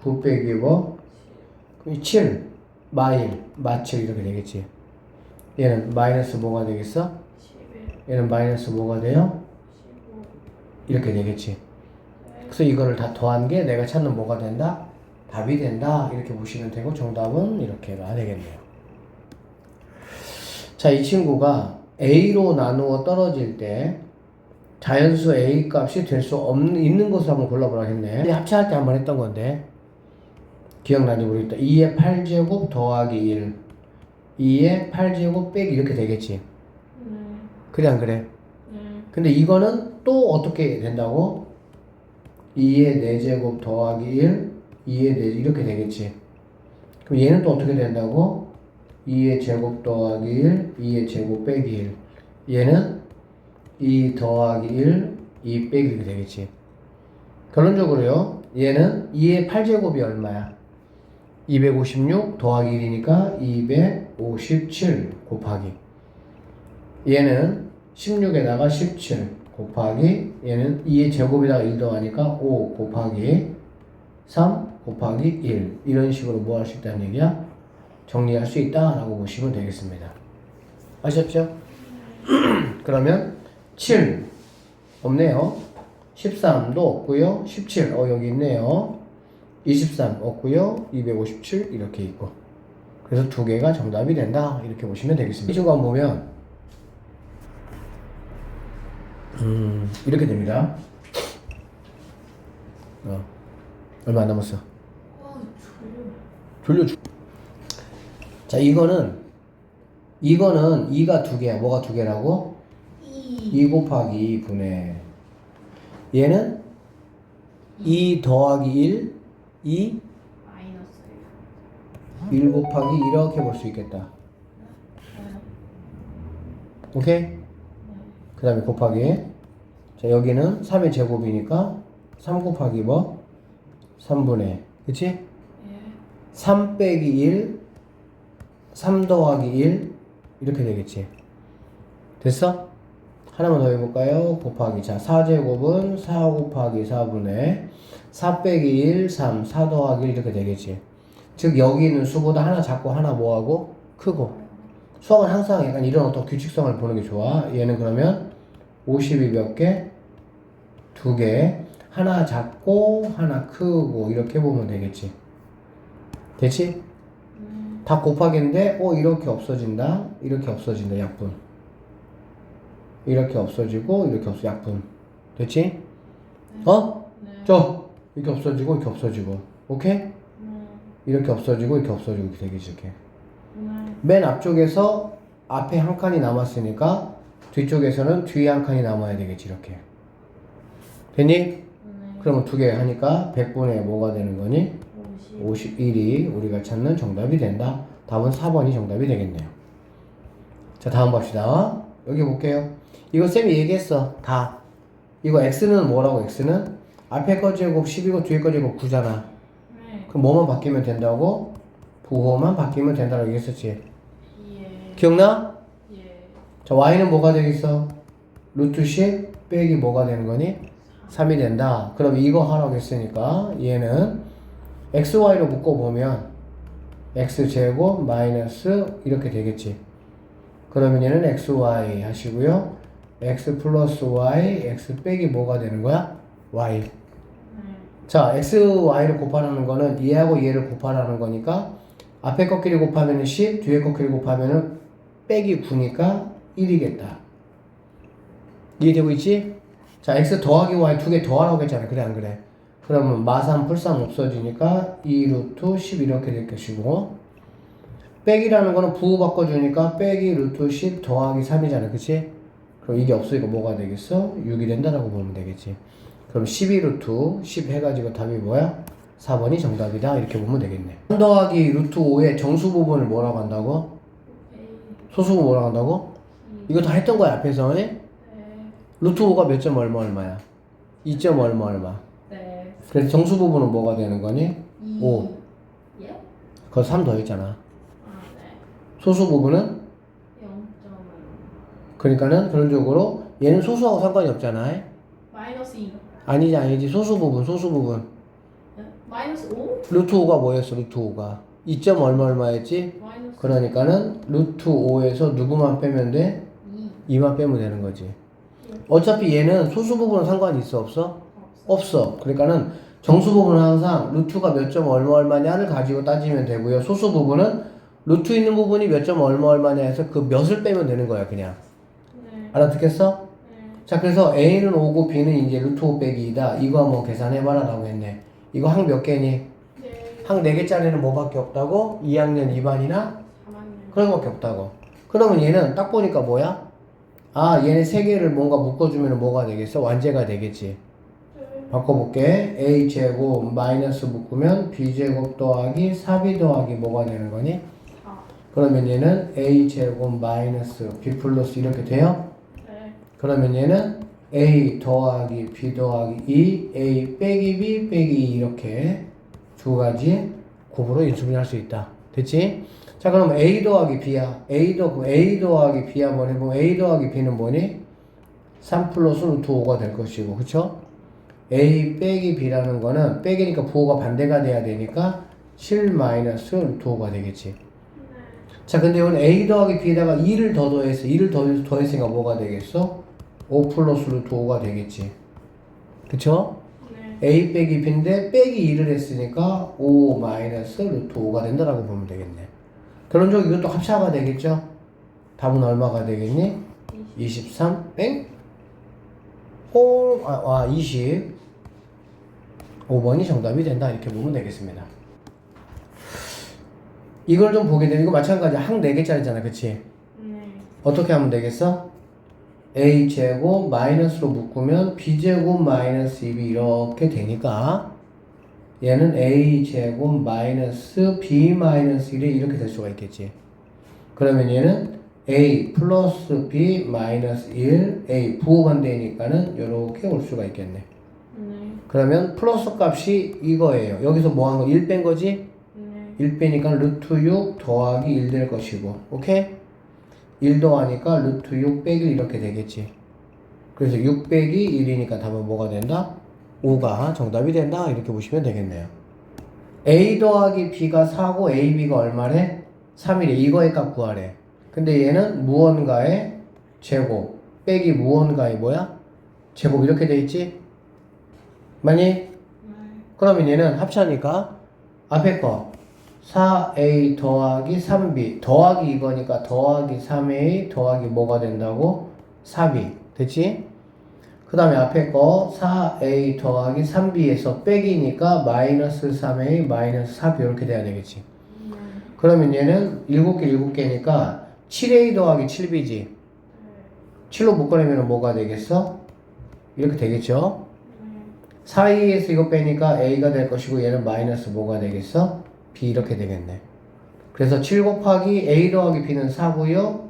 9 빼기 뭐? 7 마일 마칠 이렇게 되겠지. 얘는 마이너스 뭐가 되겠어? 11 얘는 마이너스 뭐가 돼요? 15 이렇게 되겠지. 그래서 이거를 다 더한 게 내가 찾는 뭐가 된다? 답이 된다. 이렇게 보시면 되고 정답은 이렇게가 되겠네요. 자, 이 친구가 A로 나누어 떨어질 때 자연수 A 값이 될 수 있는 것을 한번 골라보라 했네. 합체할 때 한번 했던 건데 기억나는지 모르겠다. 2의 8제곱 더하기 1 2의 8제곱 빼기 이렇게 되겠지. 그래 안 그래? 근데 이거는 또 어떻게 된다고? 2의 4제곱 더하기 1 2의 4 이렇게 되겠지. 그럼 얘는 또 어떻게 된다고? 2의 제곱 더하기 1 2의 제곱 빼기 1 얘는 2 더하기 1 2 빼기 이렇게 되겠지. 결론적으로요 얘는 2의 8제곱이 얼마야? 256 더하기 1이니까 257 곱하기 얘는 16에다가 17 곱하기 얘는 2의 제곱에다가 1 더하니까 5 곱하기 3 곱하기 1 이런 식으로 뭐 할 수 있다는 얘기야? 정리할 수 있다 라고 보시면 되겠습니다. 아셨죠? 그러면 7 없네요. 13도 없고요. 17 여기 있네요. 23 없고요. 257 이렇게 있고 그래서 두 개가 정답이 된다 이렇게 보시면 되겠습니다. 이 친구 한번 보면 이렇게 됩니다. 얼마 안 남았어. 졸려. 자, 이거는 2가 두 개야. 뭐가 두 개라고? 2 곱하기 2분의 얘는 2 더하기 1 2 마이너스 1 곱하기 이렇게 볼 수 있겠다. 오케이? 그 다음에 곱하기 자 여기는 3의 제곱이니까 3 곱하기 뭐? 3분의 그치? 3 빼기 1 3 더하기 1 이렇게 되겠지. 됐어? 하나만 더 해볼까요? 곱하기 자 4제곱은 4 곱하기 4분의 4 빼기 1 3 4 더하기 1 이렇게 되겠지. 즉 여기 있는 수보다 하나 작고 하나 뭐하고? 크고. 수학은 항상 약간 이런 어떤 규칙성을 보는 게 좋아. 얘는 그러면 50이 몇 개? 2개. 하나 작고 하나 크고 이렇게 보면 되겠지. 됐지? 다 곱하기인데 이렇게 없어진다. 이렇게 없어진다. 약분. 이렇게 없어지고 이렇게 없어. 약분. 됐지? 네. 이렇게 없어지고 이렇게 없어지고. 오케이? 이렇게 없어지고 이렇게 없어지고 이렇게 되겠지. 이렇게. 맨 앞쪽에서 앞에 한 칸이 남았으니까 뒤쪽에서는 뒤에 한 칸이 남아야 되겠지. 이렇게. 됐니? 그러면 두 개 하니까 100분의 뭐가 되는 거니? 51이 우리가 찾는 정답이 된다. 답은 4번이 정답이 되겠네요. 자, 다음 봅시다. 여기 볼게요. 이거 쌤이 얘기했어. 다. 이거 x는 뭐라고? x는 앞에 거 제곱 10이고 뒤에 거 제곱 9잖아. 그럼 뭐만 바뀌면 된다고? 부호만 바뀌면 된다고 얘기했었지. 예. 기억나? 예. 자, y는 뭐가 되겠어? 루트 10 빼기 뭐가 되는 거니? 3이 된다. 그럼 이거 하라고 했으니까 얘는 xy로 묶어보면 x제곱 마이너스 이렇게 되겠지. 그러면 얘는 xy 하시고요. x 플러스 y, x 빼기 뭐가 되는 거야? y. 자, xy를 곱하라는 거는 얘하고 얘를 곱하라는 거니까 앞에 것끼리 곱하면 10, 뒤에 것끼리 곱하면 빼기 9니까 1이겠다. 이해되고 있지? 자, x 더하기 y 두 개 더하라고 했잖아. 그래 안 그래? 그러면 마삼 풀삼 없어지니까 2 루트 10 이렇게 될 것이고 빼기라는 거는 부호 바꿔주니까 빼기 루트 10 더하기 3이잖아. 그치? 그럼 이게 없으니까 뭐가 되겠어? 6이 된다라고 보면 되겠지. 그럼 12 루트 10 해가지고 답이 뭐야? 4번이 정답이다. 이렇게 보면 되겠네. 3 더하기 루트 5의 정수 부분을 뭐라고 한다고? 소수 부분 뭐라고 한다고? 이거 다 했던 거야 앞에서. 루트 5가 몇 점 얼마 얼마야? 2점 얼마 얼마? 네. 그래서 정수 부분은 뭐가 되는 거니? 5. 예? 그거 3 더했잖아. 아, 네. 소수 부분은? 0.5. 그러니까는 결론적으로 얘는 소수하고 상관이 없잖아. 마이너스 2. 아니지 소수 부분. 네? 마이너스 5? 루트 5가 뭐였어? 루트 5가 2점 얼마였지? 마이너스 그러니까는 루트 5에서 누구만 빼면 돼? 2. 2만 빼면 되는 거지. 어차피 얘는 소수 부분은 상관이 있어 없어? 없어. 그러니까는 정수 부분은 항상 루트가 몇 점 얼마냐를 가지고 따지면 되고요. 소수 부분은 루트 있는 부분이 몇 점 얼마냐 해서 그 몇을 빼면 되는 거야 그냥. 네. 알아듣겠어? 네. 자, 그래서 A는 5고 B는 이제 루트 5 빼기 2다. 이거 한번 계산해봐라 라고 했네. 이거 항 몇 개니? 네. 항 4개짜리는 뭐밖에 없다고? 2학년 2반이나? 4만년. 그런 거밖에 없다고. 그러면 얘는 딱 보니까 뭐야? 아, 얘네 3개를 뭔가 묶어주면 뭐가 되겠어? 완제가 되겠지. 바꿔볼게. A제곱 마이너스 묶으면 B제곱 더하기 4B 더하기 뭐가 되는 거니? 4. 그러면 얘는 A제곱 마이너스 B 플러스 이렇게 돼요? 네. 그러면 얘는 A 더하기 B 더하기 2, A 빼기 B 빼기 2 이렇게 두 가지 곱으로 인수분해할 수 있다. 됐지? 자, 그럼 A 더하기 B야. A 더하기 B 한번 해보면 A 더하기 B는 뭐니? 3 플러스 루트 5가 될 것이고, 그쵸? A 빼기 B라는 거는 빼기니까 부호가 반대가 돼야 되니까 7 마이너스 루트 5가 되겠지. 자, 근데 이건 A 더하기 B에다가 2를 더 더했어. 2를 더했으니까 뭐가 되겠어? 5 플러스 루트 5가 되겠지. 그쵸? 네. A 빼기 B인데 빼기 2를 했으니까 5 마이너스 루트 5가 된다라고 보면 되겠네. 결론적으로 이것도 합차가 되겠죠? 답은 얼마가 되겠니? 23 땡? 20 5번이 정답이 된다 이렇게 보면 되겠습니다. 이걸 좀 보게 되면 이거 마찬가지 항 4개짜리잖아 그치? 네. 어떻게 하면 되겠어? A제곱 마이너스로 묶으면 B제곱 마이너스 2B 이렇게 되니까 얘는 A제곱 마이너스 B 마이너스 1이 이렇게 될 수가 있겠지. 그러면 얘는 A 플러스 B 마이너스 1 A 부호 반대니까는 이렇게 올 수가 있겠네. 네. 그러면 플러스 값이 이거예요. 여기서 뭐 한 거? 1 뺀 거지? 네. 1 빼니까 루트 6 더하기 1 될 것이고 오케이? 1 더하니까 루트 6 빼기 1 이렇게 되겠지. 그래서 6 빼기 1이니까 답은 뭐가 된다? 5가 정답이 된다 이렇게 보시면 되겠네요. A 더하기 B가 4고 A, B가 얼마래? 3이래. 이거의 값 구하래. 근데 얘는 무언가의 제곱 빼기 무언가의 뭐야? 제곱 이렇게 돼 있지? 맞니? 네. 그러면 얘는 합차니까 앞에 거 4A 더하기 3B 더하기 이거니까 더하기 3A 더하기 뭐가 된다고? 4B 됐지? 그 다음에 앞에 거 4A 더하기 3B에서 빼기니까 마이너스 3A 마이너스 4B 이렇게 돼야 되겠지. 네. 그러면 얘는 7개 7개니까 7A 더하기 7B지. 7로 묶어내면 뭐가 되겠어? 이렇게 되겠죠? 4A에서 이거 빼니까 A가 될 것이고 얘는 마이너스 뭐가 되겠어? B 이렇게 되겠네. 그래서 7 곱하기 A 더하기 B는 4고요.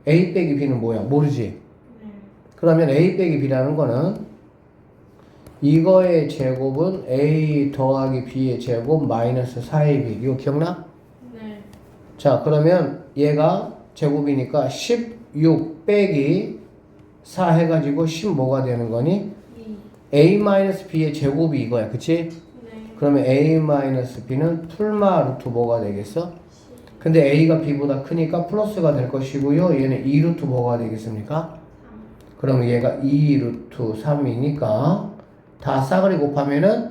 A 빼기 B는 뭐야? 모르지? 네. 그러면 A 빼기 B라는 거는 이거의 제곱은 A 더하기 B의 제곱 마이너스 4AB 이거 기억나? 네. 자 그러면 얘가 제곱이니까 16 빼기 4 해가지고 10 뭐가 되는 거니? 2. A 마이너스 B의 제곱이 이거야 그치? 네. 그러면 A 마이너스 B는 풀마 루트 뭐가 되겠어? 근데 A가 B보다 크니까 플러스가 될 것이고요 얘는 2 루트 뭐가 되겠습니까? 3. 그러면 얘가 2 루트 3이니까 다 싸그리 곱하면은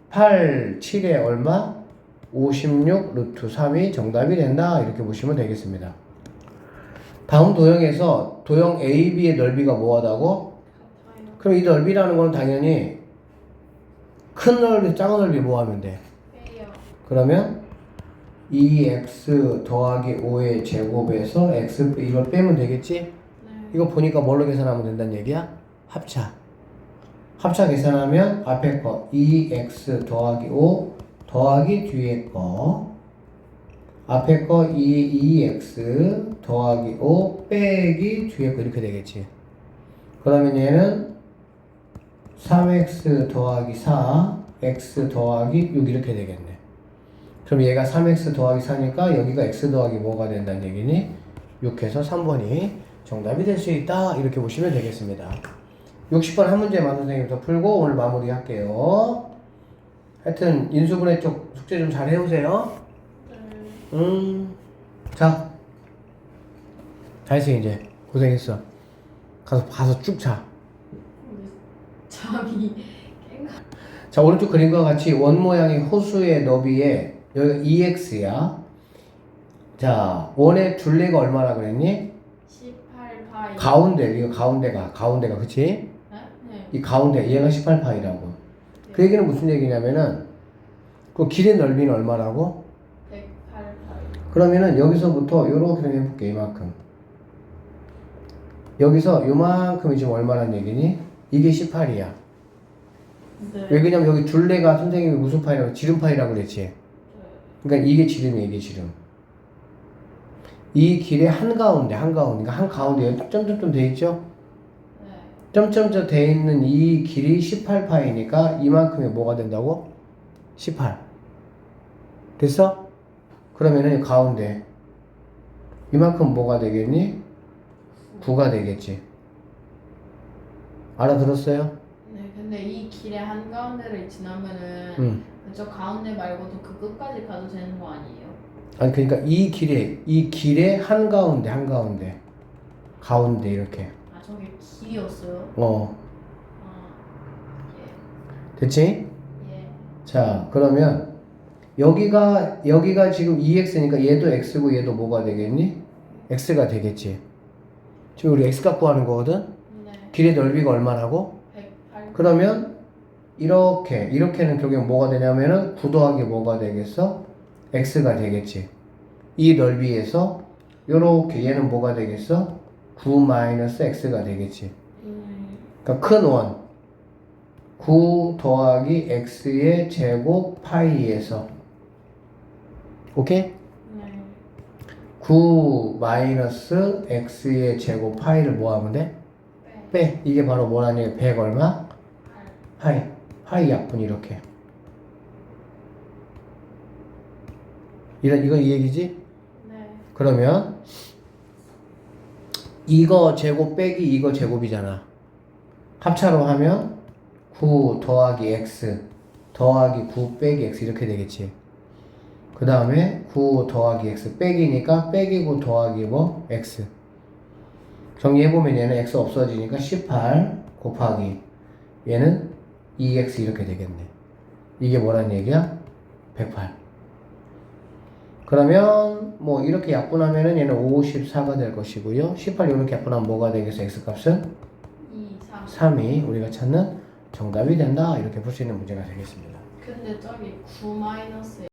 8, 7에 얼마? 56 루트 3이 정답이 된다 이렇게 보시면 되겠습니다. 다음 도형에서 도형 AB의 넓이가 뭐하다고? 같아요. 그럼 이 넓이라는 건 당연히 큰 넓이, 작은 넓이 뭐 하면 돼? 빼요. 그러면 2x 더하기 5의 제곱에서 x 이걸 빼면 되겠지? 네. 이거 보니까 뭘로 계산하면 된다는 얘기야? 합차. 합차 계산하면 앞에 거 2x 더하기 5 더하기 뒤에 거 앞에 거 2x 더하기 5 빼기 뒤에 거 이렇게 되겠지. 그러면 얘는 3x 더하기 4 x 더하기 6 이렇게 되겠네. 그럼 얘가 3x 더하기 4니까 여기가 x 더하기 뭐가 된다는 얘기니? 6해서 3번이 정답이 될 수 있다 이렇게 보시면 되겠습니다. 60번 한 문제만 선생님이 더 풀고 오늘 마무리 할게요. 하여튼 인수분해 쪽 숙제 좀 잘 해오세요. 네. 자. 잘했어, 이제. 고생했어. 가서 쭉 자. 잠이 깬가? 자, 오른쪽 그림과 같이 원 모양의 호수의 너비에 여기가 2x야. 자, 원의 둘레가 얼마나 그랬니? 18파이. 가운데, 이거 가운데가, 그치? 네? 네. 이 가운데, 얘가 18파이라고. 그 얘기는 무슨 얘기냐면은, 그 길의 넓이는 얼마라고? 108파이. 그러면은 여기서부터 요렇게 좀 해볼게, 이만큼. 여기서 요만큼이 지금 얼마란 얘기니? 이게 18이야. 네. 왜냐면 여기 둘레가 선생님이 무슨 파이라고? 지름파이라고 그랬지? 네. 그러니까 이게 지름이야, 이게 지름. 이 길의 한가운데, 그러니까 한가운데 점점점 돼 있죠? 네. 점점점 돼 있는 이 길이 18파이니까 이만큼이 뭐가 된다고? 18. 됐어? 그러면은 이 가운데 이만큼 뭐가 되겠니? 9가 되겠지. 알아들었어요? 네. 근데 이 길의 한가운데를 지나면은 저 가운데 말고도 그 끝까지 가도 되는 거 아니에요? 아니 그러니까 이 길의 한가운데 가운데 이렇게 아 저게 길이었어요? 아 됐지? 예. 자 그러면 여기가 지금 2x니까 얘도 x고 얘도 뭐가 되겠니? x가 되겠지. 지금 우리 x 갖고 하는 거거든? 네. 길의 넓이가 얼마라고? 108. 그러면 이렇게는 결국 뭐가 되냐면은 9 더하기 뭐가 되겠어? x가 되겠지. 이 넓이에서 요렇게 얘는 뭐가 되겠어? 9 마이너스 x가 되겠지. 그러니까 큰 원 9 더하기 x의 제곱 파이에서 오케이? 네. 9 마이너스 x의 제곱 파이를 뭐 하면 돼? 빼. 이게 바로 뭐라니? 100 얼마? 파이 약분 이렇게. 이건 이 얘기지? 네. 그러면 이거 제곱 빼기 이거 제곱이잖아. 합차로 하면 9 더하기 x 더하기 9 빼기 x 이렇게 되겠지. 그 다음에 9 더하기 x 빼기니까 빼기 9 더하기 뭐? x. 정리해보면 얘는 x 없어지니까 18 곱하기 얘는 2x 이렇게 되겠네. 이게 뭐란 얘기야? 108. 그러면 뭐 이렇게 약분하면은 얘는 54가 될 것이고요. 18 이렇게 약분하면 뭐가 되겠어? x값은 2, 3. 3이 우리가 찾는 정답이 된다. 이렇게 볼 수 있는 문제가 되겠습니다. 근데 저기 9 마이너스